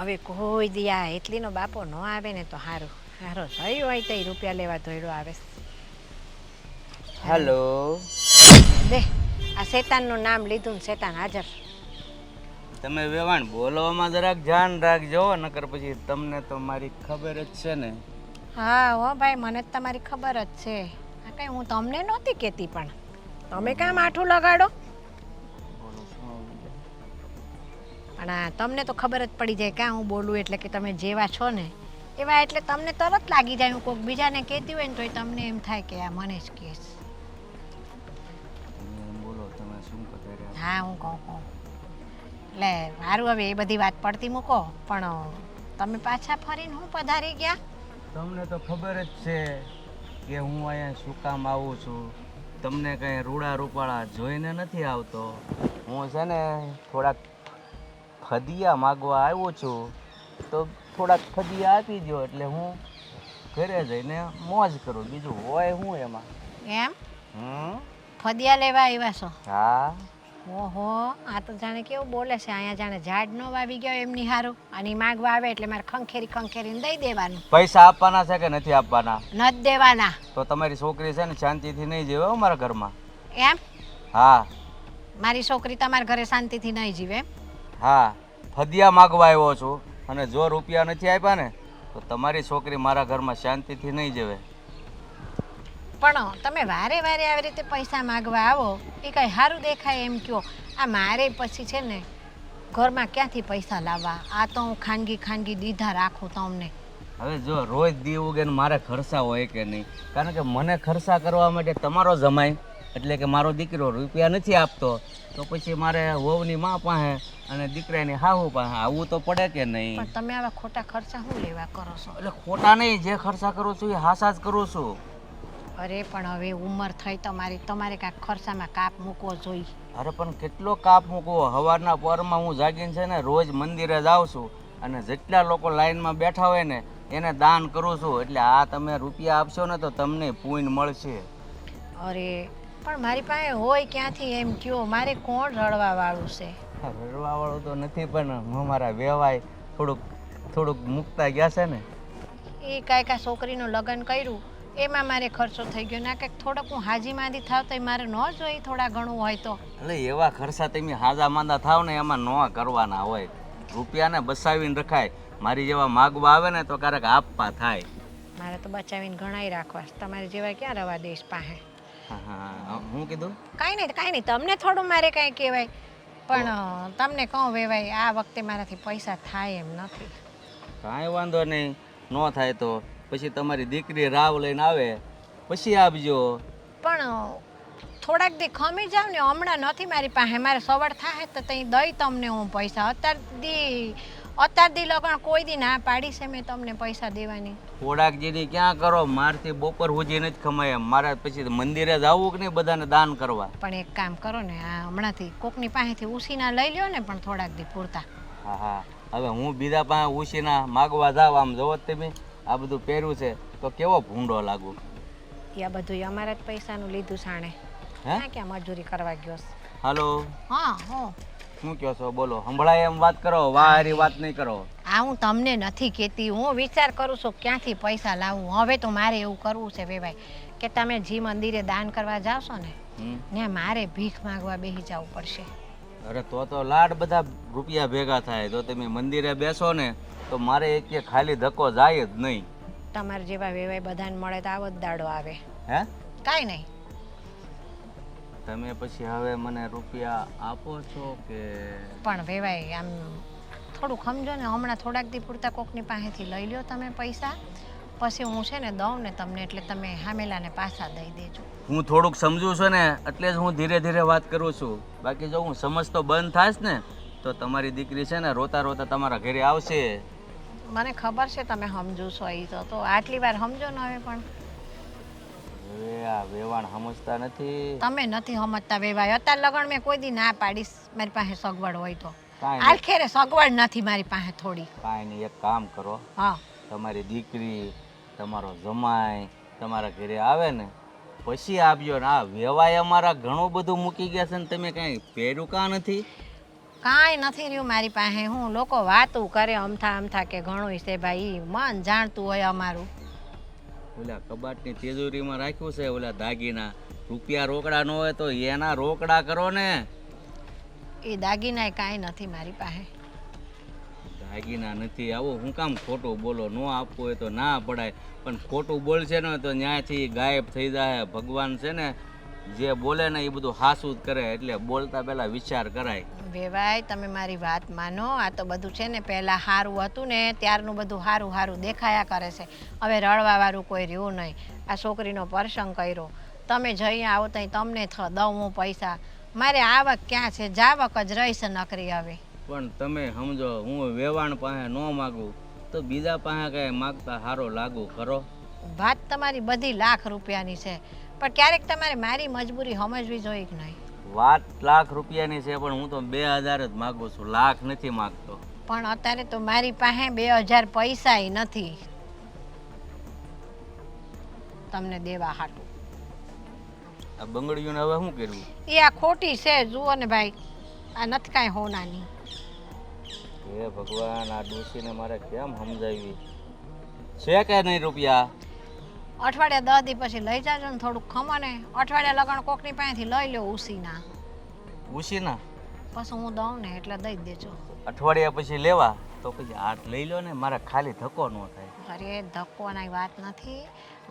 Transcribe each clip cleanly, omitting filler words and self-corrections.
હવે કોઈ દિયા એટલીનો બાપો ન આવે ને તો સારું. સારો થયું હોય તો એ રૂપિયા લેવા ધોયડો આવે. હેલો. દે આ શેતાનનું નામ લીધું ને શેતાન હાજર. તમે વેવાણ બોલવામાં જરાક ધ્યાન રાખજો, નકર પછી તમને તો મારી ખબર જ છે ને. હા હો ભાઈ, મને જ તમારી ખબર જ છે. આ કંઈ હું તમને નહોતી કહેતી, પણ તમે કાં માઠું લગાડો. પણ આ તમને તો ખબર જ પડી જાય કાં હું બોલું એટલે કે તમે જેવા છો ને એવા, એટલે તમને તરત લાગી જાય. હું કોઈક બીજાને કહેતી હોય ને તો તમને એમ થાય કે આ મને જ કહેશ. બોલો તમે શું કહી રહ્યા? હા હું કહું એટલે સારું, હવે એ બધી વાત પડતી મૂકો. પણ તમે પાછા ફરીને હું પધારી ગયા? તમને તો ખબર જ છે કે હું અહીંયા શું કામ આવું છું. તમને કંઈ રૂડા રૂપાળા જોઈને નથી આવતો. હું છે ને થોડાક ફદિયા માગવા આવ્યો છું, તો થોડાક ફદિયા આપી દો એટલે હું ઘરે જઈને મોજ કરું. બીજું હોય હું એમાં. એમ ફદિયા લેવા આવ્યા છો? હા. ઓહો, આ તો જાણે કેવું બોલે છે. અહીંયા જાણે ઝાડ નો વાવી ગયો એમની હારું. અને માગવા આવે એટલે મારે ખંખેરીને દઈ દેવાનું. પૈસા આપવાના છે કે નથી આપવાના? નથી દેવાના. તો તમારી છોકરી છે ને શાંતિથી નહીં જીવે અમારા ઘરમાં. એમ? હા. મારી છોકરી તમારા ઘરે શાંતિથી નહીં જીવે? હા, ફદિયા માગવા આવ્યો છું, અને જો રૂપિયા નથી આપ્યા ને તો તમારી છોકરી મારા ઘરમાં શાંતિથી નહીં જીવે. પણ તમે વારે વારે આવી રીતે પૈસા માગવા આવો એ કઈ સારું દેખાય એમ કયો? આ મારે પછી છે ને ઘરમાં ક્યાંથી પૈસા લાવવા? આ તો હું ખાનગી દીધા રાખું તમને. હવે જો રોજ દી ઉગે ને મારે ખર્ચા હોય કે નહીં, કારણ કે મને ખર્ચા કરવા માટે તમારો જમાય એટલે કે મારો દીકરો રૂપિયા નથી આપતો, તો પછી મારે વહુની મા પાસે અને દીકરાની હાહુ પાસે આવવું તો પડે કે નહીં? પણ તમે આવા ખોટા ખર્ચા શું લેવા કરો છો? એટલે ખોટા નહીં, જે ખર્ચા કરું છું એ હાસા જ કરું છું. અરે પણ હવે ઉંમર થઈ તમારે કાંઈક ખર્ચામાં કાપ મૂકવો જોઈએ. અરે પણ કેટલો કાપ મૂકવો? સવારના પરમાં હું જાગીને છે ને રોજ મંદિરે જાઉં છું, અને જેટલા લોકો લાઈનમાં બેઠા હોય ને એને દાન કરું છું. એટલે આ તમે રૂપિયા આપશો ને તો તમને પુણ્ય મળશે. અરે પણ મારી પાસે હોય ક્યાંથી એમ કયો? મારે કોણ રડવા વાળું છે? રડવા વાળું તો નથી, પણ અમારા વેવાય થોડુંક મૂકતા ગયા છે ને. એ કાંઈક છોકરીનું લગ્ન કર્યું એમાં મારે ખર્ચો થઈ ગયો. ના કંઈક થોડોક હું હાજી માંદી થાવ તો મારે ન જોઈએ થોડા ઘણું હોય તો? એટલે એવા ખર્ચા તમે હાજા માંદા થાવ ને એમાં ન કરવાના હોય. રૂપિયાને બસાવીને રખાય. મારી જેવા માગવા આવે ને તો ક્યારેક આપવા થાય. મારે તો બચાવીને ઘણાય રાખવા. તમારે જેવા ક્યાં રવા દેશ પાસે? હા, હું કીધું? કાંઈ નહીં, તમને થોડું મારે કાંઈ કહેવાય. પણ તમને કહું વેવાય, આ વખતે મારાથી પૈસા થાય એમ નથી. કાંઈ વાંધો નહીં, ન થાય તો પછી તમારી દીકરી રાવ લઈને આવે પછી આપજો. પણ થોડાક દી ખમી જાવ ને, હમણાં નથી મારી પાસે. મારે સવાર થાય તો ત્યાં દઈ તમને હું પૈસા. અત્યાર દી લગન કોઈ દી ના પાડી છે મેં તમને પૈસા દેવાની? થોડાક જેની ક્યાં કરો, મારથી બપોર સુધી નથી ખમાય એમ. મારે પછી મંદિરે જ આવવું કે નહીં બધાને દાન કરવા? પણ એક કામ કરો ને, આ હમણાંથી કોકની પાસેથી ઉસીના લઈ લ્યો ને, પણ થોડાક દી પૂરતા. હા, હવે હું બીજા પાસે ઉસીના માગવા જાવ, આમ જોવો તમે આ બધું પહેર્યું છે તો કેવો ભૂંડો લાગુ. આ બધું અમારા જ પૈસાનું લીધું સાણે. ક્યાં મજૂરી કરવા ગયો? હાલો. હા, શું કહો છો? બોલો, સંભળાય એમ વાત કરો, વારી વાત નહીં કરો. આ હું તમને નથી કહેતી, હું વિચાર કરું છું ક્યાંથી પૈસા લાવું. હવે તો મારે એવું કરવું છે વેવાય કે તમે જે મંદિરે દાન કરવા જાવશો ને ત્યાં મારે ભીખ માંગવા બેસી જવું પડશે. અરે તો લાડ બધા રૂપિયા ભેગા થાય. તો તમે મંદિરે બેસો ને તો મારે એક ખાલી ધક્કો જાય જ નહીં. તમારે જેવા વેવાય બધાને મળે તો આવો જ દાડો આવે. હે? કાંઈ નહીં. તમે પછી હવે મને રૂપિયા આપો છો કે? પણ વેવાય આમ થોડુંક સમજો ને, હમણાં થોડાક દી પૂરતા કોકની પાસેથી લઈ લ્યો તમે પૈસા, પછી હું છે ને દઉં ને તમને એટલે તમે હામેલાને પાછા દઈ દેજો. હું થોડુંક સમજુ છું ને એટલે જ હું ધીરે ધીરે વાત કરું છું. બાકી જો હું સમજતો બંધ થાશ ને તો તમારી દીકરી છે ને રોતા રોતા તમારા ઘરે આવશે. મને ખબર છે તમે સમજો છો. એ તો આટલી વાર સમજો ને હવે. પણ હવે આ વેવાણ સમજતા નથી. તમે નથી સમજતા વેવાય. અત્યારે લગન મેં કોઈ દી ના પાડીશ મારી પાસે સગવડ હોય તો. આખેરે સગવડ નથી મારી પાસે થોડી. કાંઈ નહીં, એક કામ કરો. હા, તમારી દીકરી તમારો જમાઈ તમારા ઘરે આવે ને પછી આપજો ને. આ વેવાય અમારા ઘણું બધું મૂકી ગયા છે ને તમે કાંઈ પહેર્યું કાં નથી? કાંઈ નથી રહ્યું મારી પાસે. હું લોકો વાતું કરે અમથા અમથા કે ઘણું છે ભાઈ, ઈ મન જાણતું હોય અમારું. ઓલા કબાટની તિજોરીમાં રાખ્યું છે ઓલા દાગીના. રૂપિયા રોકડા ન હોય તો એના રોકડા કરો ને. એ દાગીનાય કાંઈ નથી મારી પાસે. દાગીના નથી આવો હું કામ ખોટું બોલો? ન આપવું હોય તો ના પડાય, પણ ખોટું બોલશે ને તો ત્યાંથી ગાયબ થઈ જાય. ભગવાન છે ને જે બોલે ને એ બધું હાસું જ કરે, એટલે બોલતા પહેલા વિચાર કરાય. વેવાય તમે મારી વાત માનો. આ તો બધું છે ને પહેલાં સારું હતું ને ત્યારનું બધું સારું સારું દેખાયા કરે છે. હવે રડવાવાળું કોઈ રહ્યું નહીં. આ છોકરીનો પ્રસંગ કર્યો, તમે જઈ આવો ત્યાં તમને દઉં હું પૈસા. મારે આવક ક્યાં છે? જાવક જ રહીશ નકરી હવે. પણ તમે સમજો, હું વેવાણ પાસે ન માગું તો બીજા પાસે કઈ માગતા સારો લાગુ ખરો? વાત તમારી બધી લાખ રૂપિયાની છે, પણ ક્યારેક તમારે મારી મજબૂરી સમજવી જોઈએ કે નહીં? વાત લાખ રૂપિયાની છે, પણ હું તો 2000 જ માગું છું, લાખ નથી માગતો. પણ અત્યારે તો મારી પાસે 2000 પૈસાય નથી તમને દેવા હાટું. આ બંગડીઓને હવે શું કરવું? એ આ ખોટી છે, જુઓ ને ભાઈ, આ નથી કાંઈ હોનાની. હે ભગવાન, આ ડોશીને મારે કેમ સમજાવી? છે કે નહીં રૂપિયા? અઠવાડિયા 10 દી પછી લઈ જાજો ને થોડુંક ખમો ને. અઠવાડિયા લગણ કોકની પાસેથી લઈ લો ઉસીના. ઉશીના પછી હું દઉં ને એટલે દઈ જ દેજો. અઠવાડિયા પછી લેવા તો પછી હાથ લઈ લો ને, મારે ખાલી ધક્કો ન થાય. અરે ધક્કોની વાત નથી.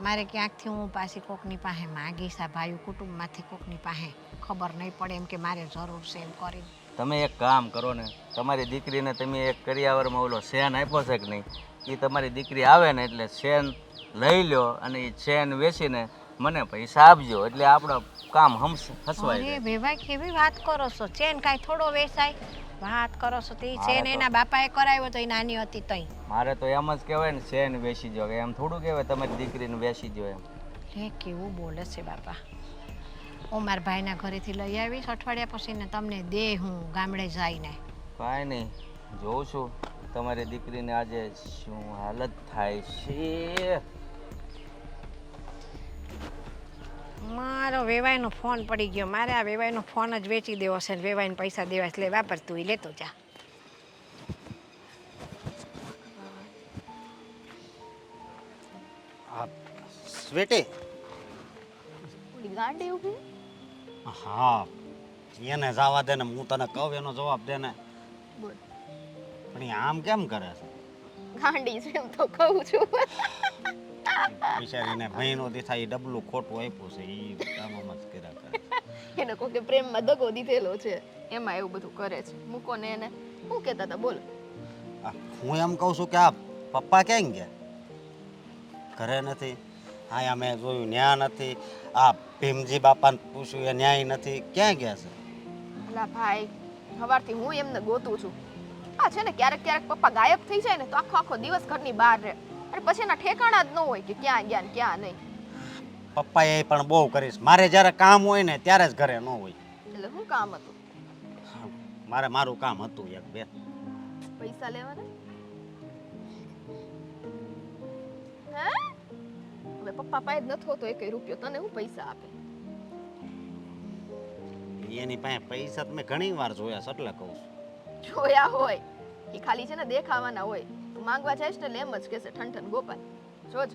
મારે ક્યાંકથી હું પાછી કોકની પાસે માગીશ, આ ભાઈ કુટુંબમાંથી કોકની પાસે. ખબર નહીં પડે એમ કે મારે જરૂર છે એમ કરી. તમે એક કામ કરો ને, તમારી દીકરીને તમે એક કરિયાવરમાં ઓલો શેન આપ્યો છે કે નહીં, એ તમારી દીકરી આવે ને એટલે શેન લઈ લો અને એ ચેન વેચીને મને પૈસા આપજો, એટલે આપણો કામ હસવાય. અરે બેભાઈ કેવી વાત કરો છો? ચેન કાંઈ થોડો વેચાય? વાત કરો છો તે ચેન એના બાપાએ કરાવ્યો તો એ નાની હતી તઈ. મારે તો એમ જ કહેવાય ને, ચેન વેચી જો, એમ થોડું કહેવાય તમારી દીકરીને વેચી જો એમ. હે કેવું બોલે છે બાપા. હું મારા ભાઈના ઘરેથી લઈ આવીશ અઠવાડિયા પછી ને તમને દે હું ગામડે જઈને. કાંઈ નહીં, જોઉં છું તમારી દીકરીને આજે શું હાલત થાય છે. મારો વેવાઈનો ફોન પડી ગયો. મારે આ વેવાઈનો ફોન જ વેચી દેવો છે ને વેવાઈને પૈસા દેવા એટલે વાપર તું લેતો જા. સ્વીટી. ગાંડી ઊભી. હા, એને જવા દે ને, હું તને કહું એનો જવાબ દે ને. બોલ. પણ એ આમ કેમ કરે છે? ગાંડી છે એમ તો કહું છું. બિચારીને મહિનો દી થાય ડબલું ખોટું આપ્યું છે, એ આમ જ કર્યા કરે. એને કોઈ કે પ્રેમમાં દગો દીધેલો છે, એમાં એવું બધું કરે છે. મૂકો ને એને. શું કહેતા હતા બોલો? હું એમ કહું છું કે આ પપ્પા ક્યાં ગયા? ઘરે નથી. હા, મેં જોયું ન્યા નથી. આ ભીમજી બાપાને પૂછ્યું એ ન્યાય નથી. ક્યાં ગયા છે? અલા ભાઈ, સવારથી હું એમને ગોતું છું. આ છે ને ક્યારેક ક્યારેક પપ્પા ગાયબ થઈ જાય ને તો આખો આખો દિવસ ઘરની બહાર રહે, અને પછી એના ઠેકાણા જ ન હોય કે ક્યાં ગયા ને ક્યાં નહીં. પપ્પાએ પણ બહુ કરીશ. મારે જ્યારે કામ હોય ને ત્યારે જ ઘરે ન હોય. એટલે શું કામ હતું? મારું કામ હતું એક બે. પૈસા લેવાના? હે? હવે પપ્પા પાસે જ નથી હોતો એકેય રૂપિયો, તને હું પૈસા આપે? એની પાસે પૈસા તો મેં ઘણી વાર જોયા છે, એટલે કહું છું. જોયા હોય એ ખાલી છે ને દેખાવાના હોય. તું માંગવા જઈશ ને એટલે એમ જ કહેશે ઠન ગોપાલ જોજ.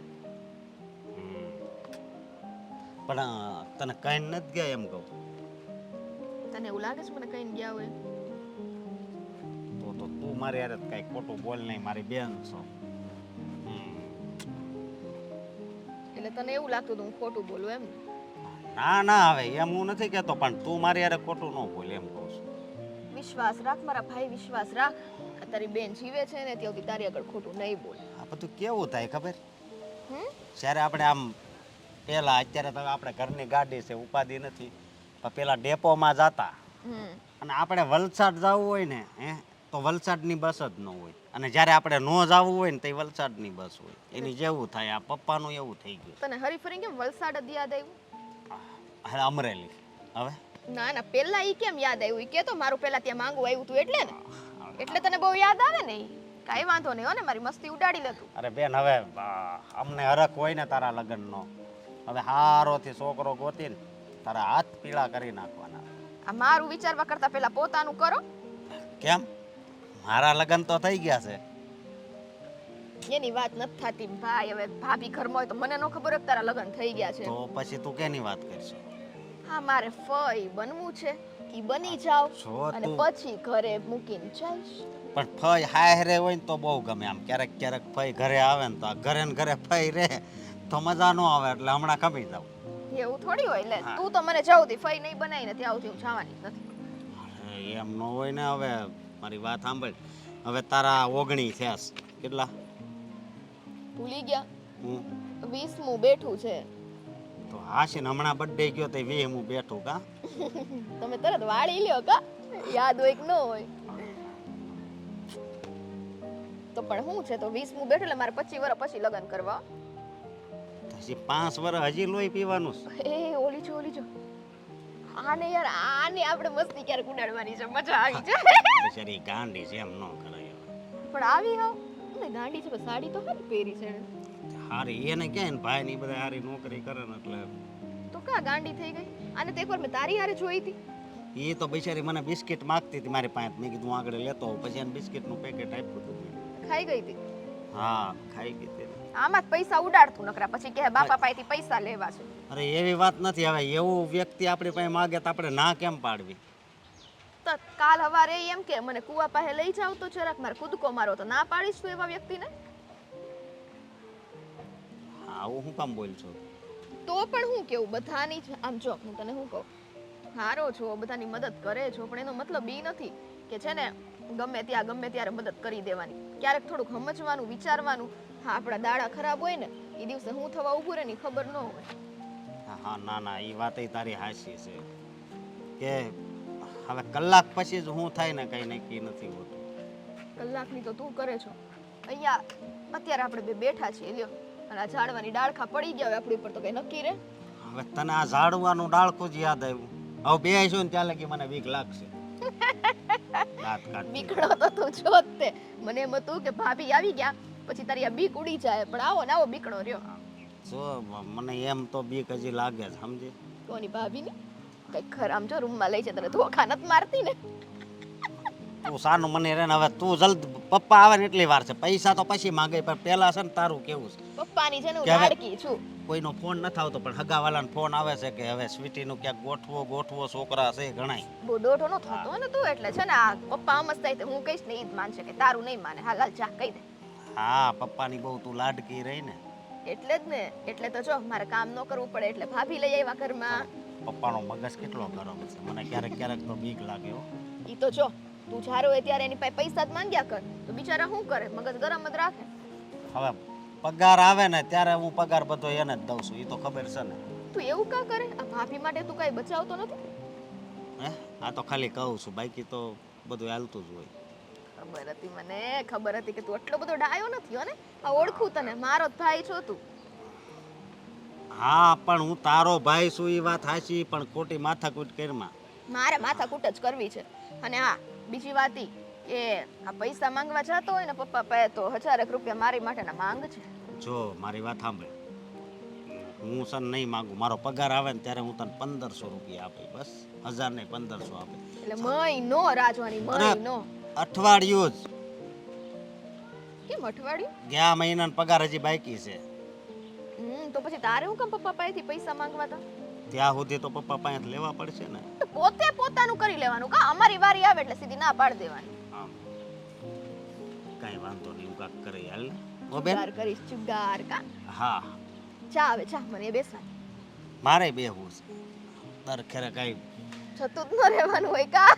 પણ તને કઈ નથી ગયા એમ કહું. તને એવું લાગે છે મને કઈ ગયા હોય? તો તું મારી યાર કઈ ખોટું બોલ નહીં, મારી બેન છો. એટલે તને એવું લાગતું હતું હું ખોટું બોલું એમ? ના ના, હવે એમ હું નથી કહેતો, પણ તું મારી યાર ખોટું ન બોલ એમ કહું છું. વિશ્વાસ રાખ મારા ભાઈ, વિશ્વાસ રાખ. આ તારી બેન જીવે છે ને ત્યાં સુધી તારી આગળ ખોટું નહીં બોલ. આ બધું કેવું થાય ખબર? હમ જ્યારે આપણે આમ પેલા, અત્યારે તો આપણે ઘરની ગાડી છે, ઉપાધિ નથી, પણ પેલા ડેપોમાં જતા અને આપણે વલસાડ જવું હોય ને તો વલસાડની બસ જ ન હોય, અને જ્યારે આપણે ન જવું હોય ને તો વલસાડની બસ હોય. એની જેવું થાય. આ પપ્પાનું એવું થઈ ગયું. તને હરીફરી કેમ વલસાડ જ યાદ આવ્યું? હવે અમરેલી. હવે ના ના, પેલા ઈ કેમ યાદ આવ્યું? ઈ કે તો મારું પેલા ત્યાં માંગવું આવ્યું તું એટલે ને, એટલે તને બહુ યાદ આવે ને. ઈ કાંઈ વાંધો નહીં હો ને, મારી મસ્તી ઉડાડી લેતું. અરે બેન, હવે અમને હરખ હોય ને તારા લગ્નનો. હવે હારોથી છોકરો ગોતી ને તારા હાથ પીળા કરી નાખવાના. આ મારું વિચારવા કરતા પેલા પોતાનું કરો. કેમ મારા લગ્ન તો થઈ ગયા છે. એની વાત નથી થતી ભાઈ. હવે ભાભી ઘરમાં હોય તો મને ન ખબર હોય કે તારા લગ્ન થઈ ગયા છે. તો પછી તું કેની વાત કરશો? હા, મારે ફઈ બનવું છે. ઈ બની જાવ જો અને તું- પછી ઘરે મૂકીને જઈશ. પણ ફઈ હારે હોય ને તો બહુ ગમે. આમ ક્યારેક ક્યારેક ફઈ ઘરે આવે ને તો આ ઘરે ને ઘરે ફઈ રહે તો મજા ન આવે. એટલે હમણાં ખમી જાવ. એવું થોડી હોય. લે હા. તું તો મને જવું ફઈ નહીં બનાવી ને ત્યાં સુધી હું જવાની જ નથી. અરે એમ ન હોય ને. હવે મારી વાત સાંભળ. હવે તારા 19 થયા છે. કેટલા? ભૂલી ગયા? હું 20મું બેઠું છે. તો હાશી ને હમણાં બર્થડે ગયો તો 20 હું બેઠું કા. તમે તરત વાળી લ્યો કા? યાદ હોય કે ન હોય? તો પણ શું છે, તો 20મું બેઠું એટલે મારે 25 વર્ષ પછી લગ્ન કરવા. હજી 5 વર્ષ હજી લોહી પીવાનું છે. એ ઓલી જો આને યાર, આને આપણે મસ્તી ક્યારેક ઉડાડવાની છે. મજા આવી જાય. બિચારી ગાંડી છે, એમ ન કરાય. પણ આવી હાવ ને ગાંડી છે, પણ સાડી તો હારી પહેરી છે એણે. હારી એને ક્યાંય ને ભાઈ ની બધા હારી નોકરી કરે ને એટલે તો કા ગાંડી થઈ ગઈ? આને તો એકવાર મેં તારી હારે જોઈ હતી. એ તો બિચારી મને બિસ્કિટ માંગતી હતી મારી પાસે. મેં કીધું હું આગળ લેતો આવું. પછી એને બિસ્કિટનું પેકેટ આપ્યું હતું મેં. ખાઈ ગઈ હતી. હા, ખાઈ ગઈ તે. આમાં જ પૈસા ઉડાડતું નકરા, પછી કહે બાપા પાસેથી પૈસા લેવા છે. અરે એવી વાત નથી. હવે એવું વ્યક્તિ આપણી પાસે માગે તો આપણે ના કેમ પાડવી? તો કાલ હવારે એમ કે મને કુવા પાસે લઈ જાવ તો જરાક મારે કૂદકો મારો, તો ના પાડીશ તું એવા વ્યક્તિને? હા, આવું હું કામ બોલ છું? તો પણ હું કેવું, બધાની જ આમ જો હું તને શું કહું, હારો છો, બધાની મદદ કરે છો, પણ એનો મતલબ ઈ નથી કે છે ને ગમે ત્યારે મદદ કરી દેવાની. ક્યારેક થોડુંક સમજવાનું, વિચારવાનું. હા, આપણા દાડા ખરાબ હોય ને એ દિવસે હું થવા ઊભું રહે ને ઈ ખબર ન હોય. હા, ના ના, એ વાત તારી હાચી છે કે હવે કલાક પછી જ હું થાય ને કઈ નક્કી નથી હોતું. કલાકની તો તું કરે છો. અહીંયા અત્યારે આપણે બે બેઠા છીએ લ્યો, અને આ ઝાડવાની ડાળખા પડી ગયા હોય આપણી ઉપર, તો કઈ નક્કી રે? હવે તને આ ઝાડવાનું ડાળખું જ યાદ આવ્યું. હવે બે આવીશું ને ત્યાં લગી મને બીક લાગશે. દાંત કાઢ. બીકણો તો તું છો જ તે. મને એમ હતું કે ભાભી આવી ગયા પછી તારી આ બીક ઉડી જાય, પણ આવો ને આવો બીકણો રહ્યો. જો મને એમ તો બીક હજી લાગે છે, સમજી? કોની ભાભીની? કઈક ખર આમ જો રૂમમાં લઈ છે તને ધોખા નથી મારતી ને? તું સાનું મને રે ને. હવે તું જલ્દી, પપ્પા આવે ને એટલી વાર છે. પૈસા તો પછી માંગે, પણ પેલા છે ને તારું કેવું છે? પપ્પાની છે ને હું કે હવે- લાડકી છું. કોઈનો ફોન નથી આવતો, પણ હગાવાલાનો ફોન આવે છે કે હવે સ્વીટીનું ક્યાંક ગોઠવો છોકરા છે ઘણાય. બહુ દોઢો નો થતો ને તું, એટલે છે ને આ પપ્પા અમસ્ત થાય તો હું કહીશ ને ઈ જ માનશે, કે તારું નહીં માને. હા, લાલ ચા કહી દે. હા, પપ્પાની બહુ તું લાડકી રહી ને. એટલે જ ને, એટલે તો જો મારે કામ ન કરવું પડે એટલે ભાભી લઈ આવ્યા ઘરમાં. પપ્પાનો મગજ કેટલો ગરમ છે. મને ક્યારેક ક્યારેક તો બીક લાગે હો. ઈ તો જો તું જ્યારે હોય ત્યારે એની પાસે પૈસા જ માંગ્યા કર, તો બિચારા શું કરે? મગજ ગરમ જ રાખે. હવે પગાર આવે ને ત્યારે હું પગાર બધો એને જ દઉં છું. એ તો ખબર છે ને. તું એવું કા કરે? આ ભાભી માટે તું કઈ બચાવતો નથી? હે, આ તો ખાલી કહું છું, બાકી તો બધું હાલતું જ હોય. ખબર હતી મને, ખબર હતી કે તું એટલો બધો ડાયો નથી હો ને. આ ઓળખું તને, મારો જ ભાઈ છો તું. હા, પણ હું તારો ભાઈ છું એ વાત સાચી, પણ ખોટી માથાકૂટ કરમાં. મારે માથાકૂટ જ કરવી છે. અને હા, બીજી વાત ઈ કે આ પૈસા માંગવા જતો હોય ને પપ્પા પાસે, તો 1000 રૂપિયા મારી માટેના માંગ છે. જો મારી વાત સાંભળ. હું છે ને નહીં માગું. મારો પગાર આવે ને ત્યારે હું તને 1500 રૂપિયા આપી. બસ 1000 નહીં, 1500 આપે. એટલે મહિનો રાજવાની, મહિનો. અઠવાડિયું જ. કેમ અઠવાડિયું? ગયા મહિનાનો પગાર હજી બાકી છે. તો પછી તારે હું કેમ પપ્પા પાસેથી પૈસા માંગવા હતા? ત્યાં સુધી તો પપ્પા પાસે લેવા પડશે ને. તો પોતે પોતાનું કરી લેવાનું કા? અમારી વારી આવે એટલે સીધી ના પાડી દેવાની. આમ કાંઈ વાંધો નહીં, હું કાંઈક કરી હાલ ને. ઓ બેન. જુગાર કરીશ, જુગાર કા? હા, ચા આવે, ચા મને બેસવા. મારે બેહવું છે. દર ખેરે કાંઈ જતું જ ન રહેવાનું હોય કા?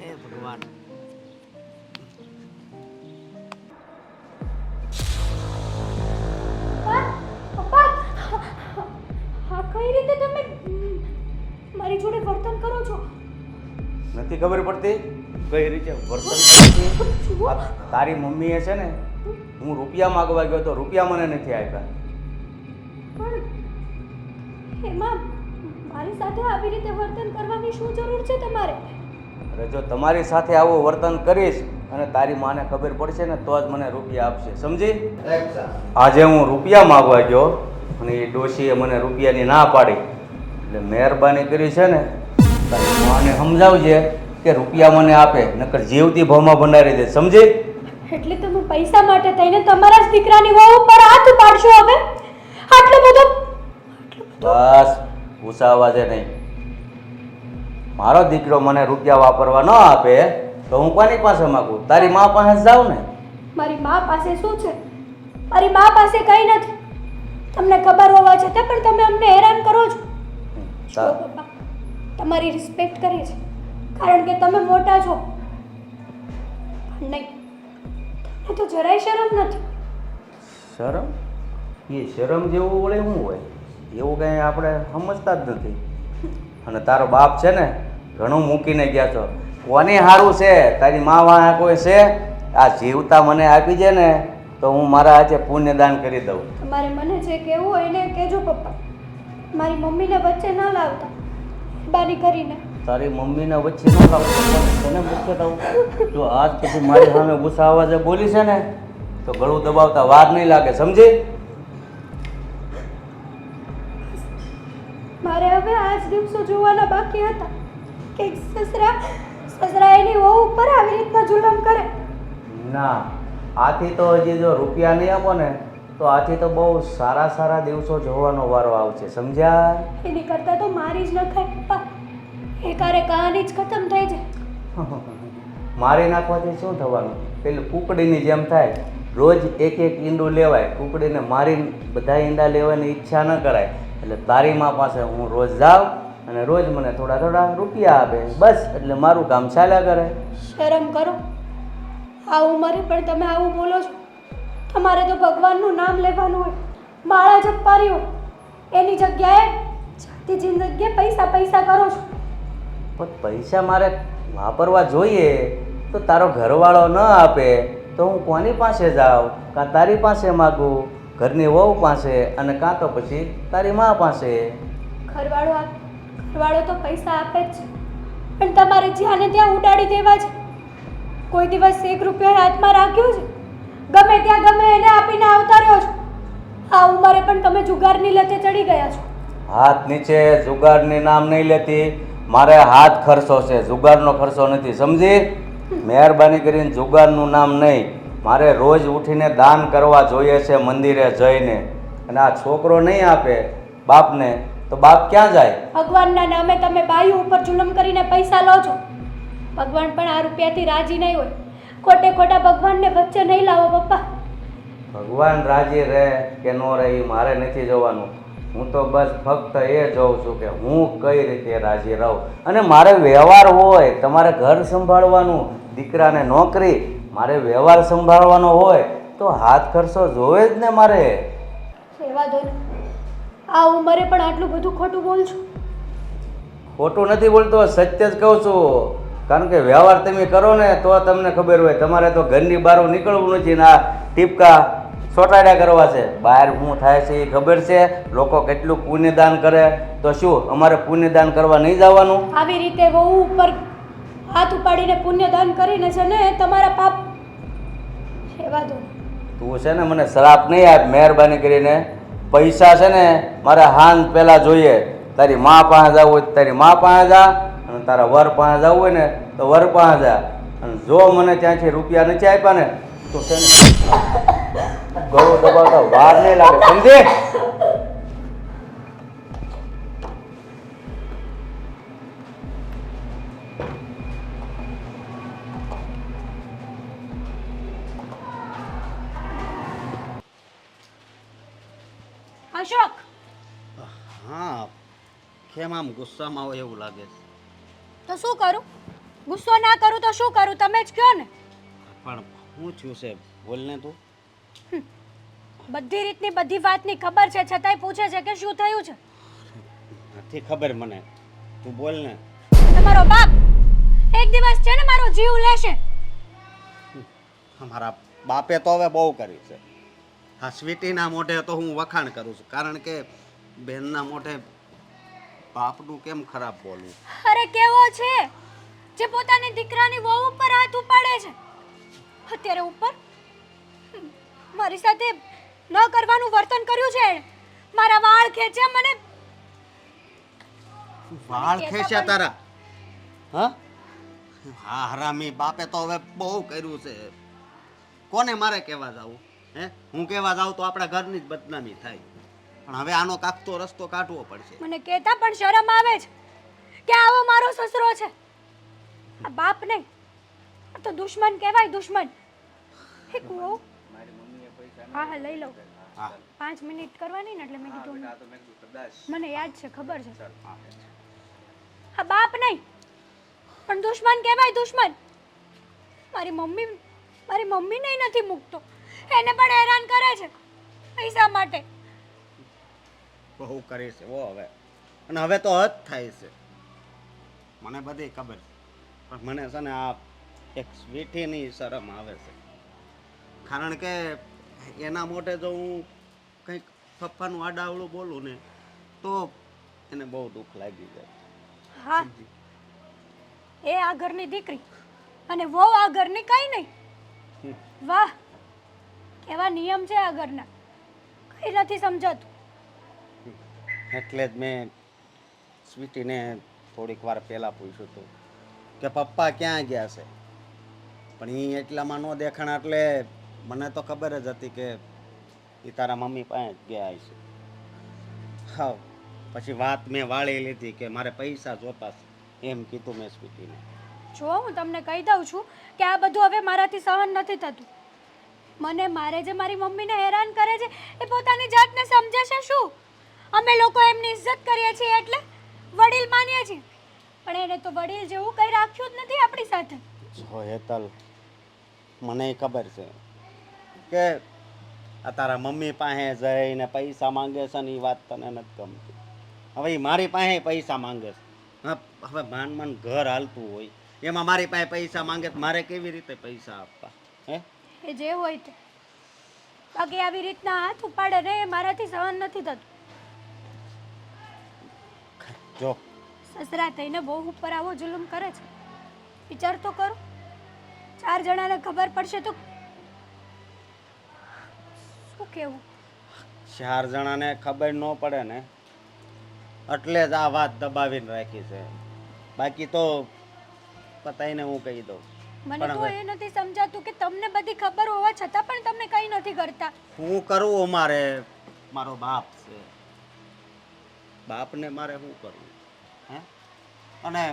એ ભગવાન. હા, કઈ રીતે તમે મારી જોડે વર્તન કરો છો? નથી ખબર પડતી કઈ રીતે વર્તન કરતી? જુઓ, આ તારી મમ્મીએ છે ને, હું રૂપિયા માગવા ગયો તો રૂપિયા મને નથી આપ્યા. પણ એમાં મારી સાથે આવી રીતે વર્તન કરવાની શું જરૂર છે તમારે? અરે જો તમારી સાથે આવું વર્તન કરીશ અને તારી માને ખબર પડશે ને તો જ મને રૂપિયા આપશે, સમજી? આજે હું રૂપિયા માગવા ગયો અને એ ડોશીએ મને રૂપિયાની ના પાડી, એટલે મહેરબાની કરી છે ને તારી માને સમજાવજે કે રૂપિયા મને આપે નકર જીવતી ભાવમાં ભંડારી દે, સમજી? એટલે તમે પૈસા માટે થઈને તમારા જ દીકરાની વહુ ઉપર હાથ ઉપાડશો હવે? આટલો બધો બસ ગુસ્સાવા છે નહીં. મારો દીકરો મને રૂપિયા વાપરવા ન આપે તો હું કોની પાસે માગું? તારી મા પાસે જ જાઉં ને. મારી મા પાસે શું છે? મારી મા પાસે કંઈ નથી. તમને ખબર હોવા છતાં પણ તમે અમને હેરાન કરો છો. જો પપ્પા, તમારી રિસ્પેક્ટ કરી છે કારણ કે તમે મોટા છો. પણ નહીં, તમને તો જરાય શરમ નથી. શરમ? એ શરમ જેવું વળે શું હોય? એવું કંઈ આપણે સમજતા જ નથી. અને તારો બાપ છે ને ઘણું મૂકીને ગયા છો. કોને સારું છે? તારી મા વાળા કોઈ છે? આ જીવતા મને આપી દે ને તો હું મારા હાથે પુણ્યદાન કરી દઉં. તમારે મને જે કહેવું હોય એને કહેજો પપ્પા. મારી મમ્મીને વચ્ચે ન લાવતા, બારી કરીને. તારી મમ્મીને વચ્ચે ન લાવતો તને વચ્ચે લાવું? જો આજ પછી મારી સામે ગુસ્સા અવાજે બોલી છે ને તો ગળું દબાવતા વાર નહીં લાગે, સમજી? મારે હવે આ જ દિવસો જોવાના બાકી હતા કે સસરા એની વહુ ઉપર આવી રીતના જુલમ કરે. ના, આથી તો હજી જો રૂપિયા નહીં આપો ને તો આથી તો બહુ સારા સારા દિવસો જોવાનો વારો આવશે, સમજ્યા? એની કરતાં તો મારી જ ન થાય પપ્પા. એકારે કહાની જ ખતમ થઈ જાય. મારી નાખવાથી શું થવાનું? પેલું કુકડીની જેમ થાય. રોજ એક એક ઈંડું લેવાય, કુકડીને મારીને બધા ઈંડા લેવાની ઈચ્છા ન કરાય. એટલે તારી મા પાસે હું રોજ જાઉં અને રોજ મને થોડા થોડા રૂપિયા આપે, બસ. એટલે મારું કામ ચાલ્યા કરે. શરમ કરો. આ ઉંમરે પણ તમે આવું બોલો છો. તમારે તો ભગવાનનું નામ લેવાનું હોય, માળા જપવાની હોય. એની જગ્યાએ જાતિ જિંદગીએ પૈસા પૈસા કરો છો. પણ પૈસા મારે વાપરવા જોઈએ તો તારો ઘરવાળો ન આપે તો હું કોની પાસે જાઉં? કાં તારી પાસે માગું, ઘરની વહુ પાસે, અને કાં તો પછી તારી મા પાસે. ઘરવાળો તો પૈસા આપે જ છે, પણ તમારે જ્યાં ને ત્યાં ઉડાડી દેવા છે. કોઈ દિવસ 1 રૂપિયો હાથમાં રાખ્યો છે? ગમે ત્યાં ગમે એને આપીને આવતા રહ્યો છો. આ ઉંમરે પણ તમે જુગારની લતે ચડી ગયા છો. હાથ નીચે, જુગારની નામ નહીં લેતી. મારે હાથ ખર્ચો છે, જુગારનો ખર્ચો નથી, સમજી? મહેરબાની કરીને જુગારનું નામ નહીં. મારે રોજ ઉઠીને દાન કરવા જોઈએ છે મંદિરે જઈને. અને આ છોકરો નહીં આપે બાપને તો બાપ ક્યાં જાય? ભગવાનના નામે તમે બાયું ઉપર જુલમ કરીને પૈસા લો છો. ભગવાન પણ આ રૂપિયાથી રાજી નહીં હોય. ખોટે ખોટા ભગવાનને વચ્ચે નહીં લાવો પપ્પા. ભગવાન રાજી રહે કે ન રહે એ મારે નથી જોવાનું. હું તો બસ ફક્ત એ જોઉં છું કે હું કઈ રીતે રાજી રહું. અને મારે વ્યવહાર હોય, તમારે ઘર સંભાળવાનું, દીકરાને નોકરી, મારે વ્યવહાર સંભાળવાનો હોય તો હાથ ખર્ચો જોવે જ ને મારે. રહેવા દો ને. આ ઉંમરે પણ આટલું બધું ખોટું બોલ છો. ખોટું નથી બોલતો, સત્ય જ કહું છું. કારણ કે વ્યવહાર તમે કરો ને તો તમને ખબર હોય. તમારે તો ઘરની બહાર નીકળવું નથી ને આ ટીપકા ચોટાડ્યા કરવા છે. બહાર શું થાય છે એ ખબર છે? લોકો કેટલું પુણ્યદાન કરે તો શું અમારે પુણ્યદાન કરવા નહીં જવાનું? આવી રીતે વહુ ઉપર હાથ ઉપાડીને પુણ્યદાન કરીને છે ને તમારા પાપ. રહેવા દો. તું છે ને મને શ્રાપ નહીં આપ, મહેરબાની કરીને. પૈસા છે ને મારે હાન પહેલાં જોઈએ. તારી મા પાસે જવું હોય તારી મા પાસે જા, અને તારા વર પાસે જવું હોય ને તો વર પાસે જા. અને જો મને ત્યાંથી રૂપિયા નથી આપ્યા ને તો છે ને ગળું દબાવતા વાર નહીં લાગે, સમજે? અશોક, હા, કેમ આમ ગુસ્સામાં હોય એવું લાગે છે? તો શું કરું? ગુસ્સો ના કરું તો શું કરું? તમે જ કહો ને. પણ શું થયું છે? બોલ ને તું. બધી રીતની બધી વાતની ખબર છે છતાંય પૂછે છે કે શું થયું છે. નથી ખબર મને, તું બોલ ને. તમારો બાપ એક દિવસ છે ને મારો જીવ લેશે. મારા બાપે તો હવે બહુ કર્યું છે. હા, સ્વીટીના મોઢે તો હું વખાણ કરું છું, કારણ કે બેનના મોઢે બાપનું કેમ ખરાબ બોલવું. અરે કેવો છે જે પોતાની દીકરાની વહુ ઉપર હાથ ઉપાડે છે. અત્યારે ઉપર મારી સાથે ન કરવાનું વર્તન કર્યું છે એણે. મારા વાળ ખેંચે મને. વાળ ખેંચ્યા તારા? હા હા હરામી બાપે તો હવે બહુ કર્યું છે. કોને મારે કહેવા જાવું? હે હું કહેવા જાઉં તો આપણા ઘરની જ બદનામી થાય. પણ હવે આનો કાપતો રસ્તો કાઢવો પડશે. મને કહેતા પણ શરમ આવે છે કે આવો મારો સસરો છે. આ બાપ નહીં, આ તો દુશ્મન કહેવાય, દુશ્મન. એક વહુ. હા હા લઈ લઉં. હા 5 મિનિટ કરવાની ને એટલે મેં કીધું મને યાદ છે, ખબર છે. આ બાપ નહીં પણ દુશ્મન કહેવાય, દુશ્મન. મારી મમ્મીને નથી મૂકતો, એને પણ હેરાન કરે છે પૈસા માટે. બહુ કરે છે ઓ હવે. અને હવે તો હદ થાય છે. મને બધી ખબર છે પણ મને છે ને આ એક સ્વીટીની શરમ આવે છે. કારણ કે એના મોઢે જો હું કંઈક પપ્પાનું આડાવડું બોલું ને તો એને બહુ દુઃખ લાગી જાય. હા, એ આ ઘરની દીકરી અને વહુ આ ઘરની કઈ નહીં. વાહ, કેવા નિયમ છે આ ઘરના, કઈ નથી સમજાતું. એટલે જ મેં સ્વીટીને થોડીક વાર પહેલાં પૂછ્યું હતું કે પપ્પા ક્યાં ગયા છે. પણ એ એટલામાં ન દેખાણ એટલે મને તો ખબર જ હતી કે એ તારા મમ્મી પાસે જ ગયા છે. હા પછી વાત મેં વાળી લીધી કે મારે પૈસા જોતા છે એમ કીધું મેં સ્વીટીને. જો હું તમને કહી દઉં છું કે આ બધું હવે મારાથી સહન નથી થતું. મારે જે મારી મમ્મીને હેરાન કરે છે એ પોતાની જાતને સમજે છે શું? અમે લોકો એમની ઇજ્જત કરીએ છીએ એટલે વડીલ માનીએ છીએ, પણ એને તો વડીલ જેવું કંઈ રાખ્યું જ નથી આપણી સાથે. જો હેતલ મને ખબર છે કે આ તારા મમ્મી પાસે જઈને પૈસા માંગે છે ને એ વાત તને નથી ગમતી. હવે એ મારી પાસે પૈસા માંગે છે. હા હવે માન ઘર હાલતું હોય એમાં મારી પાસે પૈસા માંગે તો મારે કેવી રીતે પૈસા આપવા? હે એ જે હોય તે, બાકી આવી રીતના હાથ ઉપાડે ને એ મારાથી સહન નથી થતું. જો સસરા થઈને બહુ ઉપર આવો જુલુમ કરે છે, વિચાર તો કરો. 4 જણાને ખબર પડશે તો શું કહેવું? 4 જણાને ખબર ન પડે ને એટલે જ આ વાત દબાવીને રાખી છે. બાકી તો પતાઈને હું કહી દઉં. મને પણ તો હવે એ નથી સમજાતું કે તમને બધી ખબર હોવા છતાં પણ તમે કંઈ નથી કરતા. શું કરવું? મારે મારો બાપ છે, બાપને મારે શું કરવું? હે અને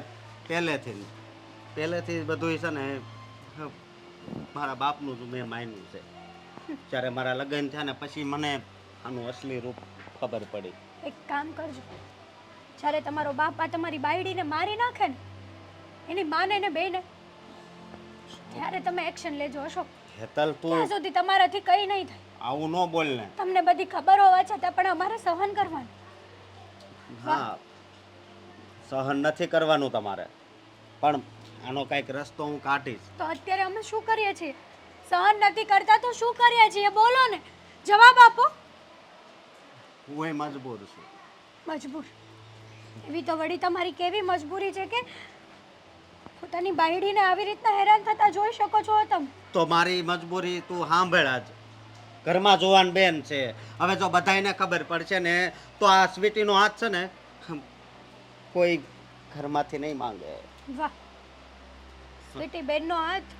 પહેલેથી બધું છે ને મારા બાપનું જ મેં માન્યું છે. જ્યારે મારા લગ્ન થયા ને પછી મને આનું અસલી રૂપ ખબર પડી. એક કામ કરજો, જ્યારે તમારો બાપ આ તમારી બાયડીને મારી નાખે ને, એની માને ને બેને, ત્યારે તમે એક્શન લેજો અશોક. હેતલ તું ત્યાં સુધી તમારાથી કંઈ નહીં થાય. આવું ન બોલ ને. તમને બધી ખબર હોવા છતાં પણ અમારે સહન કરવાનું. હા સહન નથી કરવાનું તમારે, પણ આનો કાંઈક રસ્તો હું કાઢીશ. તો અત્યારે અમે શું કરીએ છીએ? સહન નથી કરતા તો શું કરીએ છીએ? બોલો ને, જવાબ આપો. હું મજબૂર છું. મજબૂર? એવી તો વળી તમારી કેવી મજબૂરી છે કે પોતાની બાયડીને આવી રીતના હેરાન થતા જોઈ શકો છો તમે? તો મારી મજબૂરી તું સાંભળ. આજ ઘરમાં જુવાન બેન છે. હવે જો બધાયને ખબર પડશે ને તો આ સ્વીટીનો હાથ છે ને કોઈ ઘરમાંથી નહીં માંગે. વાહ, સ્વીટી બેનનો હાથ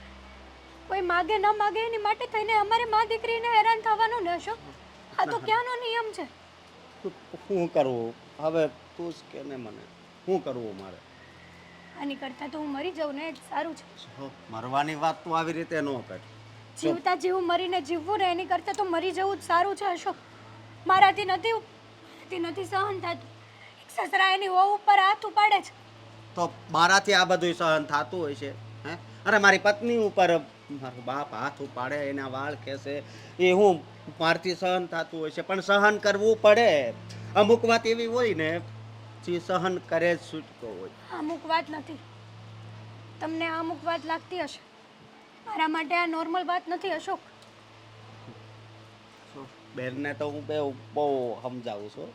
કોઈ માગે ન માગે એની માટે થઈને અમારે મા દીકરીને હેરાન થવાનું ને અશોક? આ તો ક્યાંનો નિયમ છે? શું કરવું હવે તું જ કે ને મને શું કરવું મારે? આની કરતાં તો હું મરી જાઉં ને એ જ સારું છે. જો મરવાની વાત તું આવી રીતે ન કર. જીવતા જીવ મરીને જીવવું ને એની કરતાં તો મરી જવું જ સારું છે અશોક. મારાથી નથી સહન થતું. એક સસરા એની વહુ ઉપર હાથ ઉપાડે છે. તો મારાથી આ બધું સહન થતું હોય છે? હે અરે મારી પત્ની ઉપર મારો બાપ હાથ ઉપાડે, એના વાળ ખેંચે, એ હું મારથી સહન થતું હોય છે. પણ સહન કરવું પડે. અમુક વાત એવી હોય ને જે સહન કરે જ છૂટકો હોય. અમુક વાત નથી, તમને અમુક વાત લાગતી હશે, મારા માટે આ નોર્મલ વાત નથી અશોક. બેનને તો હું બહુ સમજાવું છું.